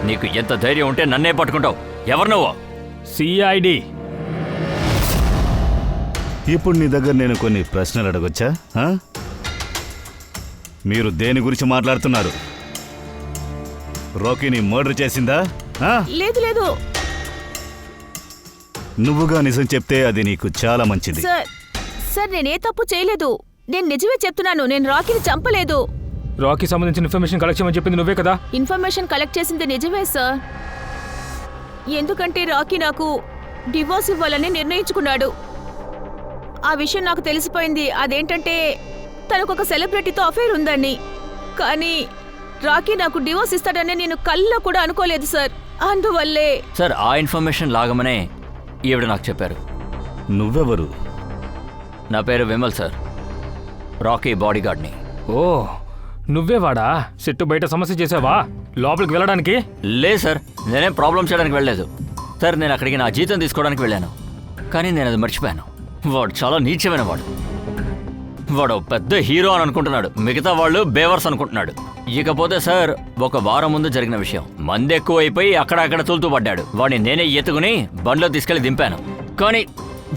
నీకు ఎంత ధైర్యం ఉంటే నన్నే పట్టుకుంటావు? ఎవరు నువ్వు? సిఐడి. ఇప్పుడు నీ దగ్గర నేను కొన్ని ప్రశ్నలు అడగొచ్చా? మీరు దేని గురించి మాట్లాడుతున్నారు? రాకీని మర్డర్ చేసిందా? లేదు లేదు నువ్వుగా నిజం చెప్తే అది నీకు చాలా మంచిది. సార్ నేనే తప్పు చేయలేదు. నేను నిజమే చెప్తున్నాను. నేను రాకీని చంపలేదు. రాకీ సంబంధించిన ఇన్ఫర్మేషన్ కలెక్ట్ చేయమని చెప్పింది నువ్వే కదా? ఇన్ఫర్మేషన్ కలెక్ట్ చేసింది నిజమే సార్. ఎందుకంటే రాకీ నాకు డివోర్స్ ఇవ్వాలని నిర్ణయించుకున్నాడు. ఆ విషయం నాకు తెలిసిపోయింది. అదేంటంటే తనకొక సెలబ్రిటీతో అఫైర్ ఉందని. కానీ రాకీ నాకు డివోర్స్ ఇస్తాడని నేను కల్లో కూడా అనుకోలేదు సార్. అందువల్లే సార్ ఆ ఇన్ఫర్మేషన్ లాగమనే ఈవిడ నాకు చెప్పారు. నువ్వెవరు? నా పేరు విమల్ సార్, రాకీ బాడీగార్డ్ని. ఓ నువ్వే వాడా? చెట్టు బయట సమస్య చేసావా లోపలికి వెళ్ళడానికి? లేదు సార్, నేనేం ప్రాబ్లం చేయడానికి వెళ్ళలేదు సార్. నేను అక్కడికి నా జీతం తీసుకోవడానికి వెళ్ళాను, కానీ నేను అది మర్చిపోయాను. వాడు చాలా నీచమైన వాడు పెద్ద హీరో అని అనుకుంటున్నాడు, మిగతా వాళ్ళు బేవర్స్ అనుకుంటున్నాడు. ఇకపోతే సార్ ఒక వారం ముందు జరిగిన విషయం, మంది ఎక్కువైపోయి అక్కడక్కడ తూలుతూ పడ్డాడు. వాడిని నేనే ఎత్తుకుని బండిలో తీసుకెళ్లి దింపాను, కానీ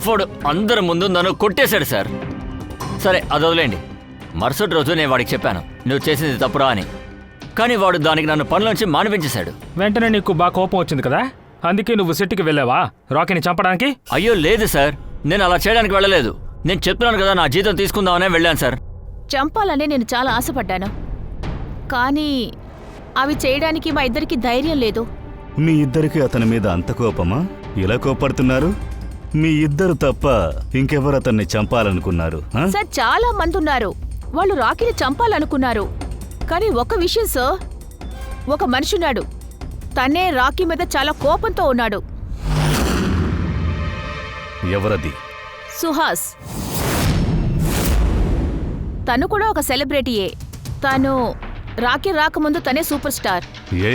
వాడు అందరి ముందు నన్ను కొట్టేశాడు సార్. సరే అది వదిలేండి. మరుసటి రోజు నేను వాడికి చెప్పాను నువ్వు చేసింది తప్పురా అని, కానీ వాడు దానికి నన్ను పనిలోంచి మానిపించేశాడు. వెంటనే నీకు బాగా కోపం వచ్చింది కదా, అందుకే నువ్వు సెట్కి వెళ్ళావా రాకీని చంపడానికి? అయ్యో లేదు సార్, నేను అలా చేయడానికి వెళ్ళలేదు. నేను చెప్తున్నాను కదా, నా జీతం తీసుకుందామనే వెళ్ళాను సార్. చంపాలని నేను చాలా ఆశపడ్డాను, కానీ అవి చేయడానికి మా ఇద్దరికి ధైర్యం లేదు. మీ ఇద్దరికి అతని మీద అంత కోపమా? ఇలా కోపడుతున్నారు? మీ ఇద్దరు తప్ప ఇంకెవరు అతన్ని చంపాలనుకున్నారు? సార్ చాలా మంది ఉన్నారు, వాళ్ళు రాకీని చంపాలనుకున్నారు. కానీ ఒక విషయం సార్, ఒక మనిషి ఉన్నాడు, తనే రాకీ మీద చాలా కోపంతో ఉన్నాడు. ఎవరది? సుహాస్. తను కూడా ఒక సెలబ్రిటీయే. తను రాకీ రాకముందు తనే సూపర్ స్టార్. ఏ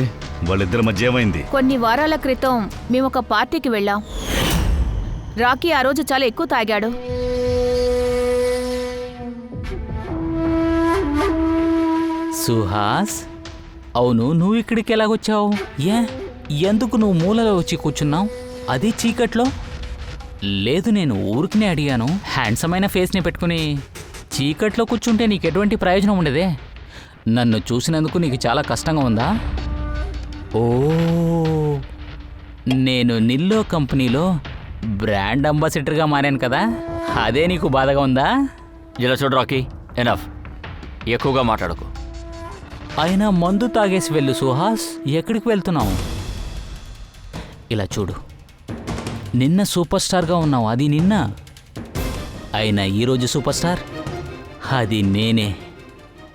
వాళ్ళిద్దరి మధ్య ఏమైంది? కొన్ని వారాల క్రితం మేము ఒక పార్టీకి వెళ్ళాం. రాకీ ఆ రోజు చాలా ఎక్కువ తాగాడు. సుహాస్, అవును నువ్వు ఇక్కడికి ఎలాగొచ్చావు? ఎందుకు నువ్వు మూలలో వచ్చి కూర్చున్నావు, అది చీకట్లో? లేదు, నేను ఊరికినే అడిగాను. హ్యాండ్సమ్ అయిన ఫేస్ని పెట్టుకుని చీకట్లో కూర్చుంటే నీకు ఎటువంటి ప్రయోజనం ఉండదే. నన్ను చూసినందుకు నీకు చాలా కష్టంగా ఉందా? ఓ, నేను నిల్లో కంపెనీలో బ్రాండ్ అంబాసిడర్గా మారాను కదా, అదే నీకు బాధగా ఉందా? ఇలా చూడు రాకీ, ఎనఫ్, ఎక్కువగా మాట్లాడకు. అయినా మందు తాగేసి వెళ్ళు సుహాస్. ఎక్కడికి వెళ్తున్నావు? ఇలా చూడు, నిన్న సూపర్ స్టార్గా ఉన్నావు, అది నిన్న. అయినా ఈరోజు సూపర్ స్టార్ అది నేనే.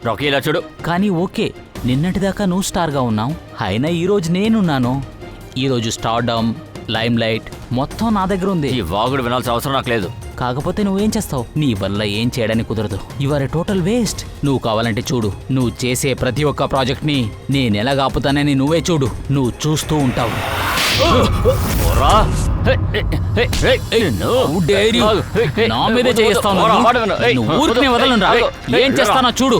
రాకీ ఇలా చూడు. కానీ ఓకే, నిన్నటిదాకా నువ్వు స్టార్గా ఉన్నావు, అయినా ఈరోజు నేనున్నాను. ఈరోజు స్టార్డమ్, లైమ్ లైట్ మొత్తం నా దగ్గర ఉంది. ఈ వాగుడు వినాల్సిన అవసరం నాకు లేదు. కాకపోతే నువ్వేం చేస్తావు? నీ వల్ల ఏం చేయడానికి కుదరదు. You are a total waste. నువ్వు కావాలంటే చూడు, నువ్వు చేసే ప్రతి ఒక్క ప్రాజెక్ట్ని నేనెలా ఆపుతానని నువ్వే చూడు, నువ్వు చూస్తూ ఉంటావు. నా మీదే చేస్తాను, ఊరికి వదలను. ఏం చేస్తానో చూడు.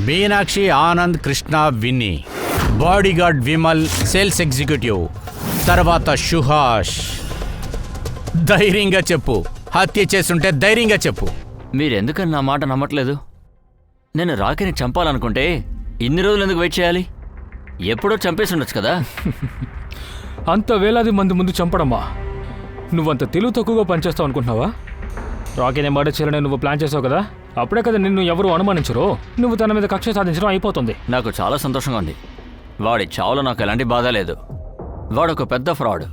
Meenakshi, Anand, Krishna, Vinny bodyguard Vimal sales executive, తర్వాత సుహాష్. ధైర్యంగా చెప్పు, హత్య చేసుంటే ధైర్యంగా చెప్పు. మీరెందుకని నా మాట నమ్మట్లేదు? నేను రాకీని చంపాలనుకుంటే ఇన్ని రోజులు ఎందుకు వెయిట్ చేయాలి? ఎప్పుడో చంపేసి ఉండొచ్చు కదా. అంత వేలాది మంది ముందు చంపడమ్మా, నువ్వంత తెలివి తక్కువగా పనిచేస్తావు అనుకుంటున్నావా? రాకీని మర్డర్ చేయాలని నువ్వు ప్లాన్ చేసావు కదా, అప్పుడే కదా నిన్ను ఎవరు అనుమానించరు. నువ్వు తన మీద కక్ష సాధించడం అయిపోతుంది. నాకు చాలా సంతోషంగా ఉంది. వాడి చావులో నాకు ఎలాంటి బాధ లేదు. వాడొక పెద్ద ఫ్రాడ్,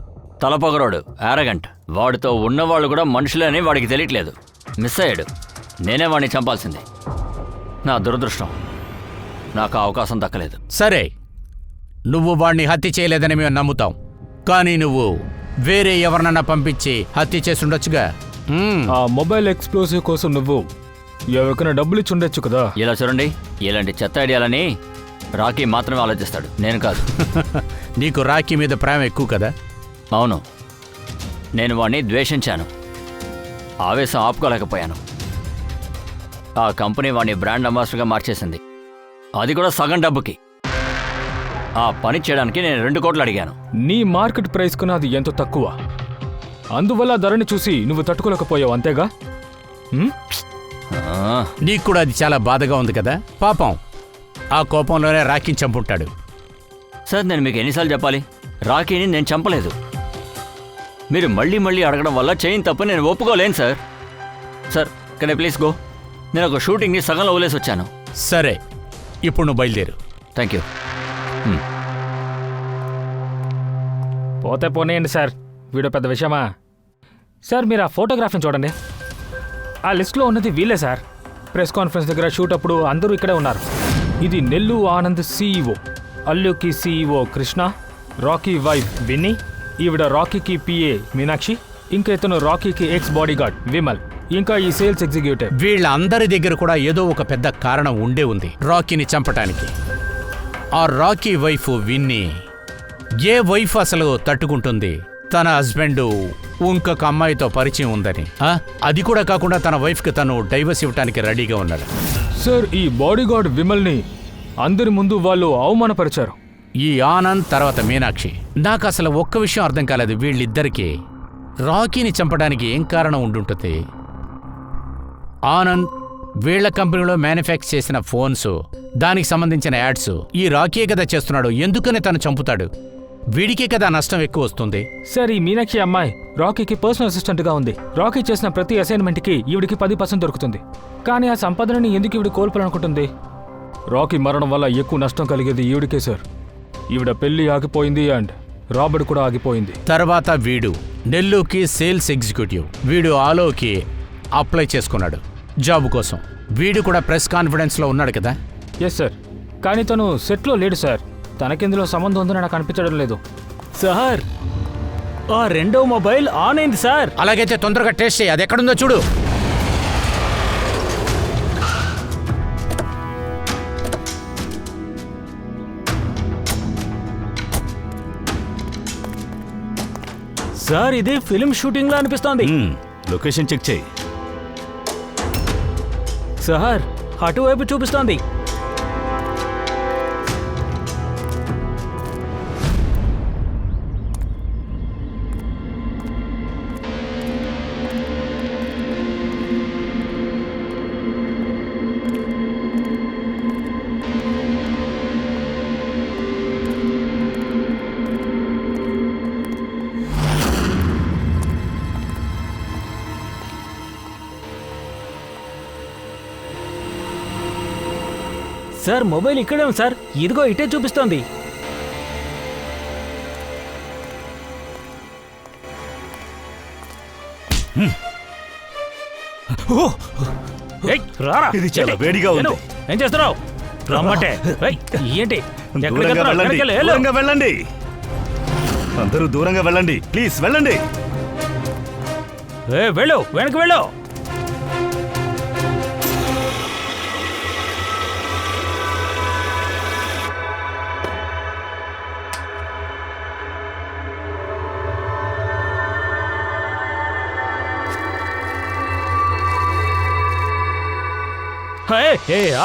తలపొగరోడు, యారగంట్. వాడితో ఉన్నవాళ్ళు కూడా మనుషులే అని వాడికి తెలియట్లేదు. మిస్ అయ్యాడు. నేనే వాడిని చంపాల్సింది. నా దురదృష్టం, నాకు ఆ అవకాశం దక్కలేదు. సరే, నువ్వు వాణ్ణి హత్య చేయలేదని మేము నమ్ముతాం, కానీ నువ్వు వేరే ఎవరినన్నా పంపించి హత్య చేసి ఉండొచ్చుగా. ఆ మొబైల్ ఎక్స్ప్లోజివ్ కోసం నువ్వు ఎవరికైనా డబ్బులు ఇచ్చి ఉండొచ్చు కదా. ఇలా చూడండి, ఇలాంటి చెత్త ఐడియాలని రాకీ మాత్రమే ఆలోచిస్తాడు, నేను కాదు. నీకు రాకీ మీద ప్రేమ ఎక్కువ కదా? అవును, నేను వాడిని ద్వేషించాను. ఆవేశం ఆపుకోలేకపోయాను. ఆ కంపెనీ వాడిని బ్రాండ్ అంబాసిడర్గా మార్చేసింది, అది కూడా సగం డబ్బుకి. ఆ పని చేయడానికి నేను 2 కోట్లు అడిగాను. నీ మార్కెట్ ప్రైస్ కన్నా అది ఎంతో తక్కువ. అందువల్ల ధరని చూసి నువ్వు తట్టుకోలేకపోయావు, అంతేగా? నీకు కూడా అది చాలా బాధగా ఉంది కదా? పాపం, ఆ కోపంలోనే రాకీని చంపుంటాడు. సార్, నేను మీకు ఎన్నిసార్లు చెప్పాలి? రాకీని నేను చంపలేదు. మీరు మళ్ళీ మళ్ళీ అడగడం వల్ల చేయని తప్ప నేను ఒప్పుకోలేను sir. Sir, can I please go? నేను ఒక షూటింగ్ని సగంలో వదిలేసి వచ్చాను. సరే, ఇప్పుడు నువ్వు బయలుదేరు. Thank you. పోతే పోనీయండి సార్, వీడియో పెద్ద విషయమా? సార్, మీరు ఆ ఫోటోగ్రాఫ్ని చూడండి. ఆ లిస్ట్లో ఉన్నది వీళ్ళే సార్. ప్రెస్ కాన్ఫరెన్స్ దగ్గర షూట్ అప్పుడు అందరూ ఇక్కడే ఉన్నారు. ఇది నెల్లు ఆనంద్ సీఈఓ, అల్లుకి CEO Krishna, Rocky wife Winnie, ఈవిడ రాకీకి పిఏ మీనాక్షి, ఇంకా ఇతను రాకీకి ఎక్స్ బాడీగార్డ్ విమల్, ఇంకా ఈ సేల్స్ ఎగ్జిక్యూటివ్. వీళ్ళందరి దగ్గర కూడా ఏదో ఒక పెద్ద కారణం ఉండే ఉంది రాకీని చంపటానికి. ఆ రాకీ వైఫ్ విన్నీ. ఏ వైఫ్ అసలు తట్టుకుంటుంది తన హస్బెండ్ ఇంకొక అమ్మాయితో పరిచయం ఉందని? అది కూడా కాకుండా తన వైఫ్కి తను డైవర్స్ ఇవ్వటానికి రెడీగా ఉన్నాడు. సార్, ఈ బాడీగార్డ్ విమల్ని అందరి ముందు వాళ్ళు అవమానపరిచారు. ఈ ఆనంద్ తర్వాత మీనాక్షి. నాకు అసలు ఒక్క విషయం అర్థం కాలేదు, వీళ్ళిద్దరికీ రాకీని చంపడానికి ఏం కారణం ఉండుంటుంది? ఆనంద్ వీళ్ల కంపెనీలో మ్యానుఫ్యాక్చర్ చేసిన ఫోన్స్, దానికి సంబంధించిన యాడ్స్ ఈ రాకీ కదా చేస్తున్నాడు. ఎందుకని తను చంపుతాడు? వీడికే కదా నష్టం ఎక్కువ వస్తుంది. సార్, ఈ మీనాక్షి అమ్మాయి రాకీకి పర్సనల్ అసిస్టెంట్గా ఉంది. రాకీ చేసిన ప్రతి అసైన్మెంట్కి ఈవిడికి 10% దొరుకుతుంది. కానీ ఆ సంపదనని ఎందుకు ఈవిడ కోల్పోవాలనుకుంటుంది? రాకీ మరణం వల్ల ఎక్కువ నష్టం కలిగేది ఈవిడికే సార్. ఈవిడ పెళ్లి ఆగిపోయింది అండ్ రాబర్ట్ కూడా ఆగిపోయింది. తర్వాత వీడు నెల్లూకి సేల్స్ ఎగ్జిక్యూటివ్. వీడు ఆలోకి అప్లై చేసుకున్నాడు జాబ్ కోసం. వీడు కూడా ప్రెస్ కాన్ఫిడెన్స్లో ఉన్నాడు కదా? ఎస్ సార్, కానీ తను సెట్లో లేడు సార్. తనకిందులో సంబంధం ఉందని నాకు అనిపించడం లేదు. సార్, ఆ 2వ మొబైల్ ఆన్ అయింది సార్. అలాగైతే తొందరగా టెస్ట్ చేయి, అది ఎక్కడుందో చూడు. సార్, ఇది ఫిల్మ్ షూటింగ్ లా అనిపిస్తోంది. లొకేషన్ చెక్ చేయి. సార్, అటువైపు చూపిస్తోంది. సార్, మొబైల్ ఇక్కడే ఉంది సార్. ఇదిగో ఇటే చూపిస్తోంది. ఇది చాలా వేడిగా ఉంది. ఏం చేస్తున్నావు? రమ్మంటే ఏంటి? దూరంగా వెళ్ళండి, అందరూ దూరంగా వెళ్ళండి, ప్లీజ్ వెళ్ళండి. వెళ్ళు, వెనక్కి వెళ్ళు.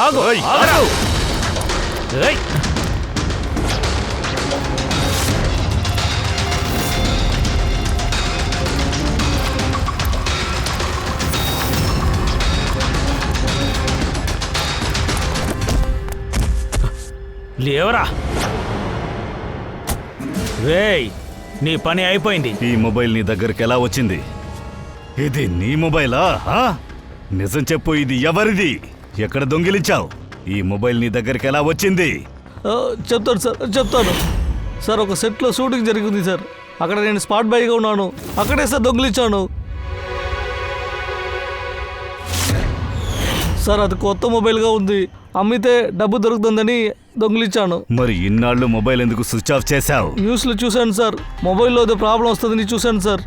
ఆగు, ఆగు. లేవరా. రేయ్, నీ పని అయిపోయింది. ఈ మొబైల్ నీ దగ్గరికి ఎలా వచ్చింది? ఇది నీ మొబైలా? నిజం చెప్పు, ఇది ఎవరిది? ఎక్కడ దొంగిలించావు? ఈ మొబైల్ నీ దగ్గరికి ఎలా వచ్చింది? చెప్తాను సార్, చెప్తాను సార్. ఒక సెట్లో షూటింగ్ జరిగింది సార్. అక్కడ నేను స్పాట్ బాయ్గా ఉన్నాను. అక్కడే సార్ దొంగిలించాను సార్. అది కొత్త మొబైల్గా ఉంది. అమ్మితే డబ్బు దొరుకుతుందని దొంగిలించాను. మరి ఇన్నాళ్ళు మొబైల్ ఎందుకు స్విచ్ ఆఫ్ చేశావు? న్యూస్లో చూశాను సార్. మొబైల్లో ఏదో ప్రాబ్లం వస్తుందని చూశాను సార్.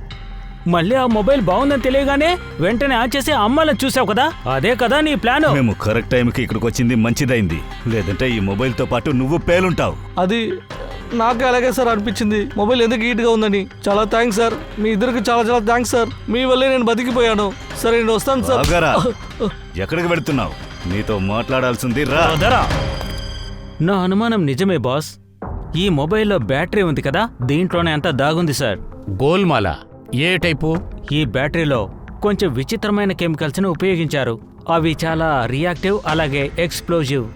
మళ్ళీ ఆ మొబైల్ బాగుందని తెలియగానే వెంటనే ఆన్ చేసి అమ్మాలని చూసావు కదా, అదే కదా నీ ప్లాన్. మేము కరెక్ట్ టైంకి ఇక్కడికి వచ్చింది మంచిదైంది, లేదంటే ఈ మొబైల్తో పాటు నువ్వు పేలుంటావు. అది నాకే అలాగే సార్ అనిపించింది. మొబైల్ ఎందుకు హీట్గా ఉందని. చాలా థ్యాంక్స్ సార్. మీ ఇద్దరికి చాలా చాలా థ్యాంక్స్ సార్. మీ వల్లే నేను బతికిపోయాను. సరే, నేను వస్తాను సార్. ఆగరా. ఎక్కడికి వెళుతున్నావు? నీతో మాట్లాడాల్సింది రా. నా అనుమానం నిజమే బాస్. ఈ మొబైల్లో బ్యాటరీ ఉంది కదా, దీంట్లోనే అంతా దాగుంది సార్. గోల్మాల ఏ టైపు? ఈ బ్యాటరీలో కొంచెం విచిత్రమైన కెమికల్స్ని ఉపయోగించారు. అవి చాలా రియాక్టివ్, అలాగే ఎక్స్ప్లోజివ్.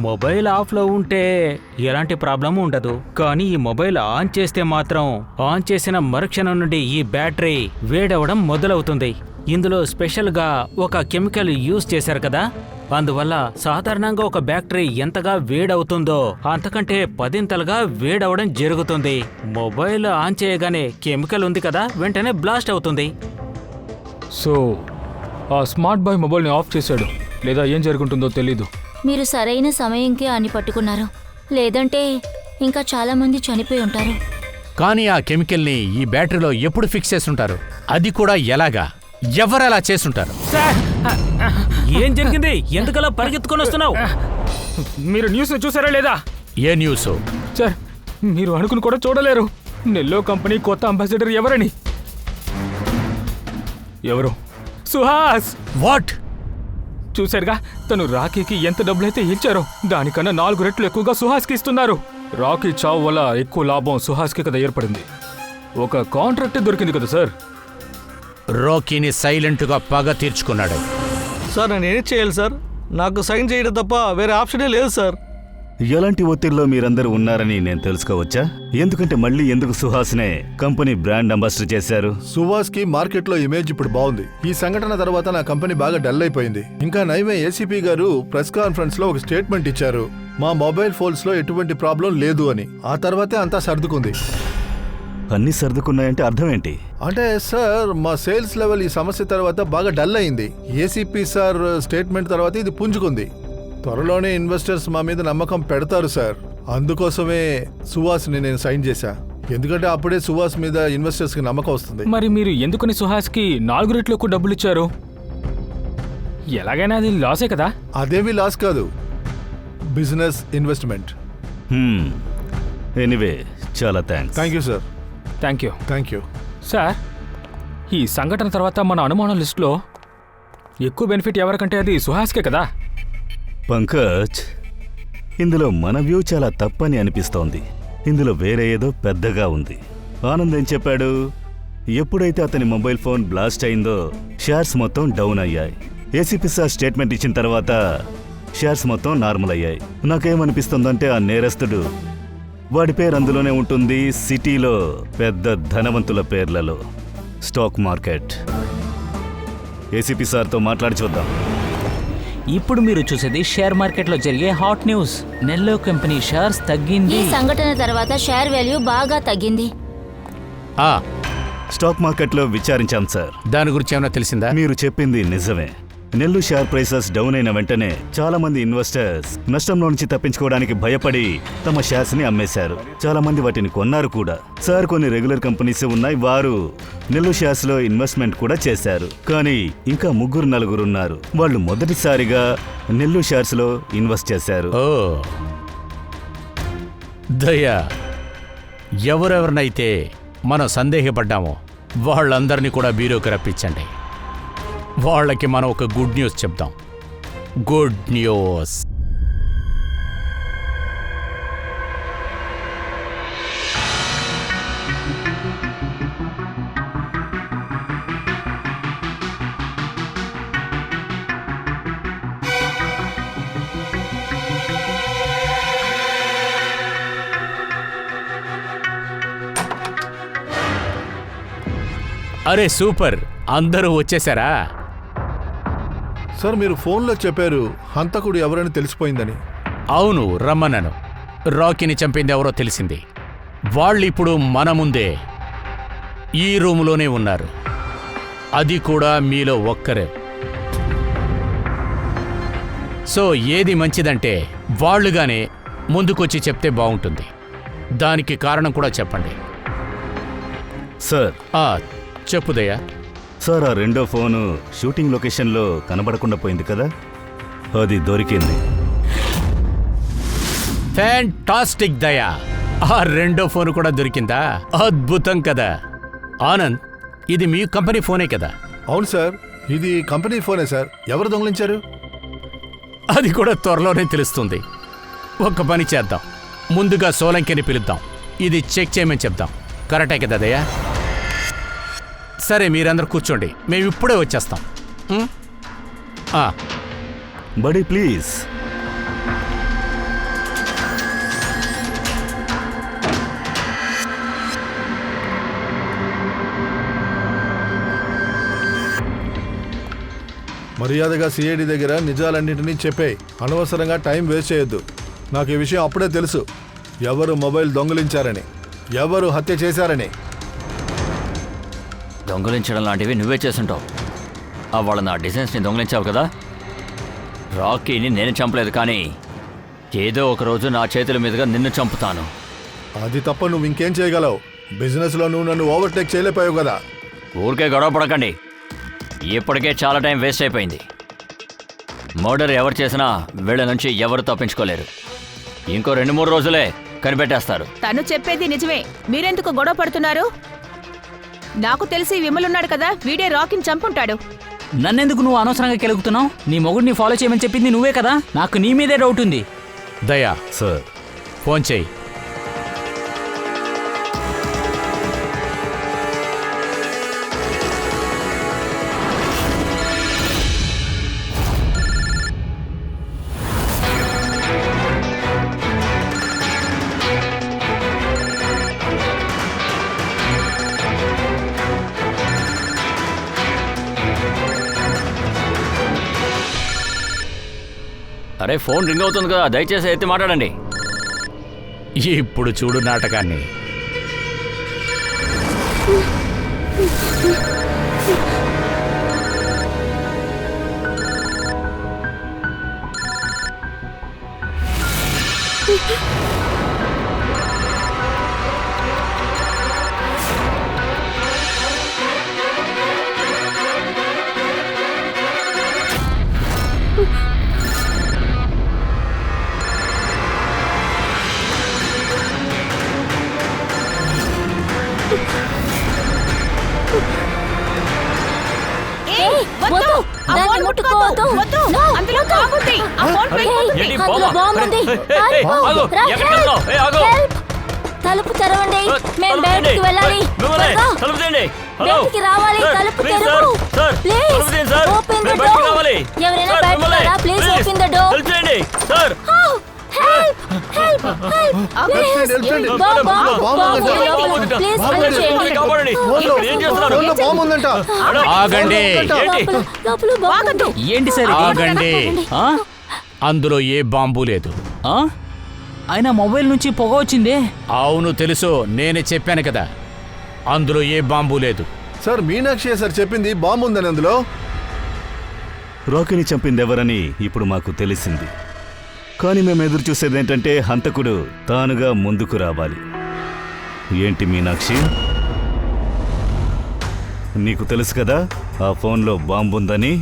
మొబైల్ ఆఫ్లో ఉంటే ఎలాంటి ప్రాబ్లం ఉండదు, కానీ ఈ మొబైల్ ఆన్ చేస్తే మాత్రం ఆన్ చేసిన మరుక్షణం నుండి ఈ బ్యాటరీ వేడవడం మొదలవుతుంది. ఇందులో స్పెషల్గా ఒక కెమికల్ యూజ్ చేశారు కదా, అందువల్ల సాధారణంగా ఒక బ్యాటరీ ఎంతగా వేడవుతుందో అంతకంటే 10 వేడవడం జరుగుతుంది. మొబైల్ ఆన్ చేయగానే కెమికల్ ఉంది కదా, వెంటనే బ్లాస్ట్ అవుతుంది. సో ఆ స్మార్ట్ బాయ్ మొబైల్ని ఆఫ్ చేశాడు, లేదా ఏం జరుగుతుందో తెలీదు. మీరు సరైన సమయంకే అని పట్టుకున్నారు, లేదంటే ఇంకా చాలా మంది చనిపోయి ఉంటారు. కానీ ఆ కెమికల్ని ఈ బ్యాటరీలో ఎప్పుడు ఫిక్స్ చేసుంటారు? అది కూడా ఎలాగా? ఎవరలా చేసుంటారు? ఏం జరిగింది? ఎందుకలా పరిగెత్తుకొని వస్తున్నావు? మీరు న్యూస్ చూసారా లేదా? ఏ న్యూస్? సార్, మీరు అనుకుని కూడా చూడలేరు. నెల్లో కంపెనీ కొత్త అంబాసిడర్ ఎవరని. ఎవరు? సుహాస్. వాట్? చూశారుగా, తను రాకీకి ఎంత డబ్బులైతే ఇచ్చారో దానికన్నా 4 రెట్లు ఎక్కువగా సుహాస్కి ఇస్తున్నారు. రాకీ చావు వల్ల ఎక్కువ లాభం సుహాస్కి కదా ఏర్పడింది. ఒక కాంట్రాక్ట్ దొరికింది కదా సార్. రాకీని సైలెంట్గా పగ తీర్చుకున్నాడు. సార్, నేను ఏం చేయాలి సార్? నాకు సైన్ చేయడం తప్ప వేరే ఆప్షనే లేదు సార్. ఎలాంటి ఒత్తిడిలో మీరందరూ ఉన్నారని నేను తెలుసుకోవచ్చా? ఎందుకంటే మళ్ళీ ఎందుకు సుహాస్నే కంపెనీ బ్రాండ్ అంబాసిడర్ చేశారు? సుహాస్ కి మార్కెట్ లో ఇమేజ్ ఇప్పుడు బాగుంది. ఈ సంఘటన తర్వాత నా కంపెనీ బాగా డల్ అయిపోయింది. ఇంకా నైమే ఏసీపీ గారు ప్రెస్ కాన్ఫరెన్స్ లో ఒక స్టేట్మెంట్ ఇచ్చారు, మా మొబైల్ ఫోన్స్ లో ఎటువంటి ప్రాబ్లం లేదు అని. ఆ తర్వాతే అంతా సర్దుకుంది. అన్ని సర్దుకున్నాయంటే అర్థం ఏంటి? అంటే సార్, మా సేల్స్ లెవెల్ ఈ సమస్య తర్వాత బాగా డల్ అయింది. ఏసీపీ సార్ స్టేట్మెంట్ తర్వాత ఇది పుంజుకుంది. త్వరలోనే ఇన్వెస్టర్స్ మా మీద నమ్మకం పెడతారు సార్. అందుకోసమే సుహాస్ని నేను సైన్ చేశా. ఎందుకంటే అప్పుడే సుహాస్ మీద ఇన్వెస్టర్స్ కి నమ్మకం వస్తుంది. మరి మీరు ఎందుకని సుహాస్కి 4 రెట్లు ఎక్కువ డబ్బులు ఇచ్చారు? ఎలాగైనా అది లాసే కదా. అదేమీ లాస్ కాదు, బిజినెస్ ఇన్వెస్ట్మెంట్. ఎనీవే, చాలా thanks. Thank you sir. Thank you. Thank you sir, ఈ సంఘటన తర్వాత మన అనుమానం లిస్టులో ఎక్కువ బెనిఫిట్ ఎవరికంటే అది సుహాస్కే కదా. పంకజ్, ఇందులో మన వ్యూ చాలా తప్పని అనిపిస్తోంది. ఇందులో వేరే ఏదో పెద్దగా ఉంది. ఆనంద్ ఏం చెప్పాడు? ఎప్పుడైతే అతని మొబైల్ ఫోన్ బ్లాస్ట్ అయిందో షేర్స్ మొత్తం డౌన్ అయ్యాయి. ఏసీపీ సార్ స్టేట్మెంట్ ఇచ్చిన తర్వాత షేర్స్ మొత్తం నార్మల్ అయ్యాయి. నాకేమనిపిస్తుందంటే ఆ నేరస్తుడు, వాడి పేరు అందులోనే ఉంటుంది, సిటీలో పెద్ద ధనవంతుల పేర్లలో. Stock market. ఏసీపీ సార్తో మాట్లాడి చూద్దాం. ఇప్పుడు మీరు చూసేది షేర్ మార్కెట్లో జరిగే హాట్ న్యూస్. నెల్లో కంపెనీ షేర్స్ తగ్గింది. ఈ సంఘటన తర్వాత షేర్ వాల్యూ బాగా తగ్గింది. స్టాక్ మార్కెట్లో విచారించాం సార్. దాని గురించి ఏమైనా తెలిసిందా? మీరు చెప్పింది నిజమే. నెల్లు షేర్ ప్రైసెస్ డౌన్ అయిన వెంటనే చాలా మంది ఇన్వెస్టర్స్ నష్టంలో నుంచి తప్పించుకోవడానికి భయపడి తమ షేర్స్ ని అమ్మేశారు. చాలా మంది వాటిని కొన్నారు కూడా. సార్, కొన్ని రెగ్యులర్ కంపెనీస్ ఉన్నాయి, వారు నెల్లు షేర్స్ లో ఇన్వెస్ట్మెంట్ కూడా చేశారు. కానీ ఇంకా 3-4 ఉన్నారు, వాళ్ళు మొదటిసారిగా నెల్లు షేర్స్ లో ఇన్వెస్ట్ చేశారు. ఓ దయ్యా, ఎవరెవరినైతే మనం సందేహపడ్డామో వాళ్ళందరినీ కూడా బ్యూరోకి రప్పించండి. వాళ్ళకి మనం ఒక గుడ్ న్యూస్ చెప్తాం. Good news. అరే సూపర్, అందరూ వచ్చేసారా? సార్ మీరు ఫోన్లో చెప్పారు హంతకుడు ఎవరని తెలిసిపోయిందని. అవును, రమ్మన్నాను. రాకీని చంపింది ఎవరో తెలిసింది. వాళ్ళిప్పుడు మన ముందే ఈ రూములోనే ఉన్నారు. అది కూడా మీలో ఒక్కరే. సో ఏది మంచిదంటే వాళ్ళుగానే ముందుకొచ్చి చెప్తే బాగుంటుంది. దానికి కారణం కూడా చెప్పండి. సార్ చెప్పు దయ్యా. సార్, ఆ రెండో ఫోను షూటింగ్ లొకేషన్లో కనబడకుండా పోయింది కదా, అది దొరికింది. ఫ్యాంటాస్టిక్ దయా, ఆ రెండో ఫోన్ కూడా దొరికిందా? అద్భుతం కదా. ఆనంద్, ఇది మీ కంపెనీ ఫోనే కదా? అవును సార్, ఇది కంపెనీ ఫోనే సార్. ఎవరు దొంగిలించారు? అది కూడా త్వరలోనే తెలుస్తుంది. ఒక్క పని చేద్దాం, ముందుగా సోలంకిని పిలుద్దాం, ఇది చెక్ చేయమని చెప్దాం. కరెక్టే కదా దయా? సరే, మీరందరూ కూర్చోండి, మేము ఇప్పుడే వచ్చేస్తాం. Body please. మర్యాదగా సిఐడి దగ్గర నిజాలన్నింటినీ చెప్పే, అనవసరంగా టైం వేస్ట్ చేయొద్దు. నాకు ఈ విషయం అప్పుడే తెలుసు, ఎవరు మొబైల్ దొంగిలించారని, ఎవరు హత్య చేశారని. దొంగలించడం లాంటివి నువ్వే చేసుంటావు. వాళ్ళ నా డిజైన్స్ని దొంగలించావు కదా. రాకీని నేను చంపలేదు, కానీ ఏదో ఒక రోజు నా చేతుల మీదుగా నిన్ను చంపుతాను. అది తప్ప నువ్వు ఇంకేం చేయగలవు? బిజినెస్లో నువ్వు నన్ను ఓవర్టేక్ చేయలేపావు కదా. ఊరికే గొడవ పడకండి, ఇప్పటికే చాలా టైం వేస్ట్ అయిపోయింది. మర్డర్ ఎవరు చేసినా వీళ్ళ నుంచి ఎవరు తప్పించుకోలేరు. ఇంకో 2-3 రోజులే కనిపెట్టేస్తారు. తను చెప్పేది నిజమే, మీరెందుకు గొడవ పడుతున్నారు? నాకు తెలిసి విమలున్నాడు కదా, వీడే రాకీని చంపుంటాడు. నన్నెందుకు నువ్వు అనవసరంగా కెలుగుతున్నావు? నీ మొగుడిని ఫాలో చేయమని చెప్పింది నువ్వే కదా. నాకు నీ మీదే డౌట్ ఉంది. దయా సార్, ఫోన్ చేయి. అరే, ఫోన్ రింగ్ అవుతుంది కదా, దయచేసి ఎత్తి మాట్లాడండి. ఇప్పుడు చూడు నాటకాన్ని. వద్దు, దాన్ని ముట్టుకోవద్దు. No, అందులో వద్దు. బాగుంది. ఆ ఫోన్ Hey, ఏంటి, అందులో బాంబా? బాంబు ఉంది. ఏయ్, ఆగు, రా, ఎక్కడికి వెళ్తున్నావ్? ఏయ్, ఆగు. help. తలుపు తెరవండి, మేము తలుపు బయటికి తీయండి. వెళ్ళాలి. మిమ్మల్ని, త్వరగా. తలుపు తీయండి. హలో. బయటికి రావాలి, సార్, తలుపు ప్లీజ్ తెరువు. సార్, Please, తలుపు తీయండి సార్. open the మేము బయటికి door. రావాలి. ఎవరైనా సార్, బయటికి మిమ్మల్ని, రారా? Please please. open the door. తలుపు తీయండి sir. Oh, help, help, help. Please. help. Bomb, bomb bomb ఉందంట. లోపల. Please, బాంబు help ఉంది. చేయండి. కాపాడండి. ఫోన్లో ఏం చేస్తున్నారు? ఫోన్లో బాంబు ఉందంట. ఆగండి, లోపల, లోపల బాంబు ఉంది. ఏంటి సార్ ఇది? ఆగండి. ఆ? అందులో ఏ బాంబు లేదు. ఆ? ఆయన మొబైల్ నుంచి పొగ వచ్చిందే. అవును తెలుసు, నేనే చెప్పాను కదా, అందులో ఏ బాంబు లేదు. సార్, మీనాక్షి సార్ చెప్పింది బాంబు ఉందని అందులో. రాకీని చంపిందెవరని ఇప్పుడు మాకు తెలిసింది. కానీ మేము ఎదురు చూసేదేంటంటే హంతకుడు తానుగా ముందుకు రావాలి. ఏంటి మీనాక్షి, నీకు తెలుసు కదా ఆ ఫోన్లో బాంబు ఉందని?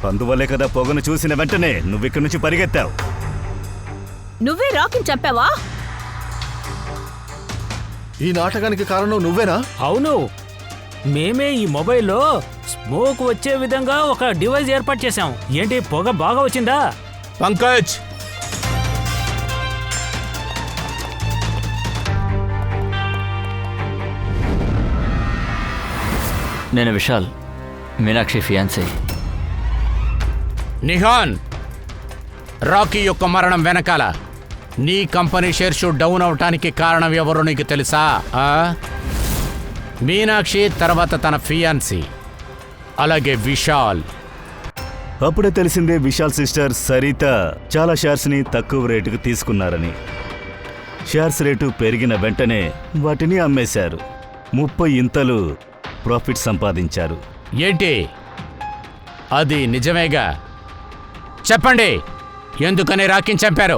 అందువల్లే కదా పొగను చూసిన వెంటనే నువ్విక్కడి నుంచి పరిగెత్తావు. నువ్వే రాకీని చంపావా? ఈ నాటకానికి కారణం నువ్వేనా? అవును, మేమే ఈ మొబైల్లో స్మోక్ వచ్చే విధంగా ఒక డివైస్ ఏర్పాటు చేశాం. ఏంటి, పొగ బాగా వచ్చిందా? పంకజ్, నేను విశాల్, మీనాక్షి ఫియాన్సీ. నిహాన్, రాకీ యొక్క మరణం వెనకాల నీ కంపెనీ షేర్స్ డౌన్ అవటానికి కారణం ఎవరో నీకు తెలుసా? మీనాక్షి తర్వాత తన ఫియాన్సీ, అలాగే విశాల్. అప్పుడే తెలిసిందే విశాల్ సిస్టర్ సరిత చాలా షేర్స్ని తక్కువ రేటుకు తీసుకున్నారని. షేర్స్ రేటు పెరిగిన వెంటనే వాటిని అమ్మేశారు. 30 ఇంతలు ప్రాఫిట్ సంపాదించారు. ఏంటి అది నిజమేగా? చెప్పండి, ఎందుకని రాకీని చంపారు?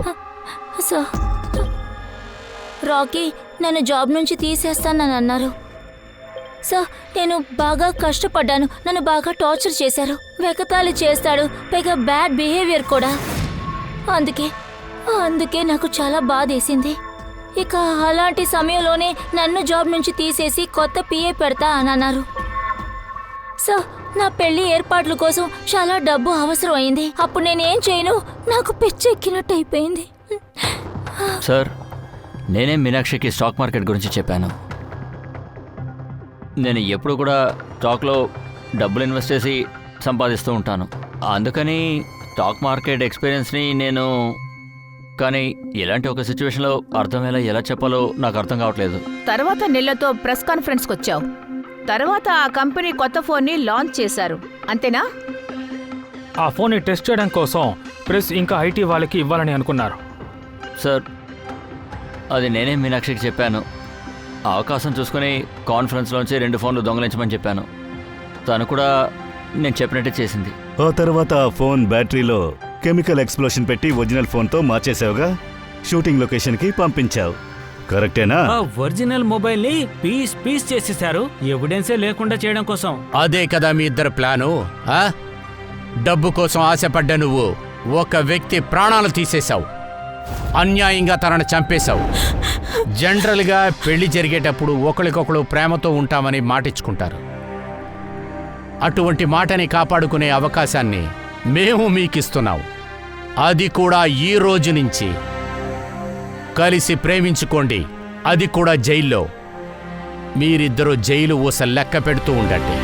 సార్, రాకీ నన్ను జాబ్ నుంచి తీసేస్తానని అన్నారు. సార్, నేను బాగా కష్టపడ్డాను. నన్ను బాగా టార్చర్ చేశారు, వెకతాళి చేస్తాడు, పైగా బ్యాడ్ బిహేవియర్ కూడా. అందుకే నాకు చాలా బాధేసింది. ఇక అలాంటి సమయంలోనే నన్ను జాబ్ నుంచి తీసేసి కొత్త పిఏ పెడతా అని అన్నారు. సార్, నా పెళ్లి ఏర్పాట్ల కోసం చాలా డబ్బు అవసరం అయింది. అప్పుడు నేనేం చేయను, నాకు పిచ్చెక్కినట్టు అయిపోయింది. సార్, నేనే మీనాక్షికి స్టాక్ మార్కెట్ గురించి చెప్పాను. నేను ఎప్పుడు కూడా స్టాక్లో డబ్బులు ఇన్వెస్ట్ చేసి సంపాదిస్తూ ఉంటాను. అందుకని స్టాక్ మార్కెట్ ఎక్స్పీరియన్స్ని నేను, కానీ ఇలాంటి ఒక సిచ్యువేషన్లో అర్థమయ్యేలా ఎలా చెప్పాలో నాకు అర్థం కావట్లేదు. తర్వాత నెలతో ప్రెస్ కాన్ఫరెన్స్కి వచ్చావు. తర్వాత ఆ కంపెనీ కొత్త ఫోన్ని లాంచ్ చేశారు, అంతేనా? ఆ ఫోన్ని టెస్ట్ చేయడం కోసం ప్రెస్ ఇంకా ఐటీ వాళ్ళకి ఇవ్వాలని అనుకున్నారు. సార్, అది నేనే మీనాక్షికి చెప్పాను. ఆ అవకాశం చూసుకుని కాన్ఫరెన్స్లోంచి 2 ఫోన్లు దొంగలించమని చెప్పాను. తను కూడా నేను చెప్పినట్టే చేసింది. ఆ తర్వాత ఆ ఫోన్ బ్యాటరీలో కెమికల్ ఎక్స్ప్లోషన్ పెట్టి ఒరిజినల్ ఫోన్తో మార్చేసావుగా, షూటింగ్ లొకేషన్కి పంపించావు. కరెక్టేనా? ఆ ఒరిజినల్ మొబైల్ని పీస్ పీస్ చేసేశారు, ఎవిడెన్సే లేకుండా చేయడం కోసం. అదే కదా మీ ఇద్దరు ప్లాను? డబ్బు కోసం ఆశపడ్డ నువ్వు ఒక వ్యక్తి ప్రాణాలు తీసేశావు, అన్యాయంగా తనను చంపేశావు. జనరల్గా పెళ్లి జరిగేటప్పుడు ఒకరికొకరు ప్రేమతో ఉంటామని మాటిచ్చుకుంటారు. అటువంటి మాటని కాపాడుకునే అవకాశాన్ని మేము మీకిస్తున్నాం. అది కూడా ఈ రోజు నుంచి. కలిసి ప్రేమించుకోండి, అది కూడా జైల్లో. మీరిద్దరూ జైలు ఊస లెక్క పెడుతూ ఉండండి.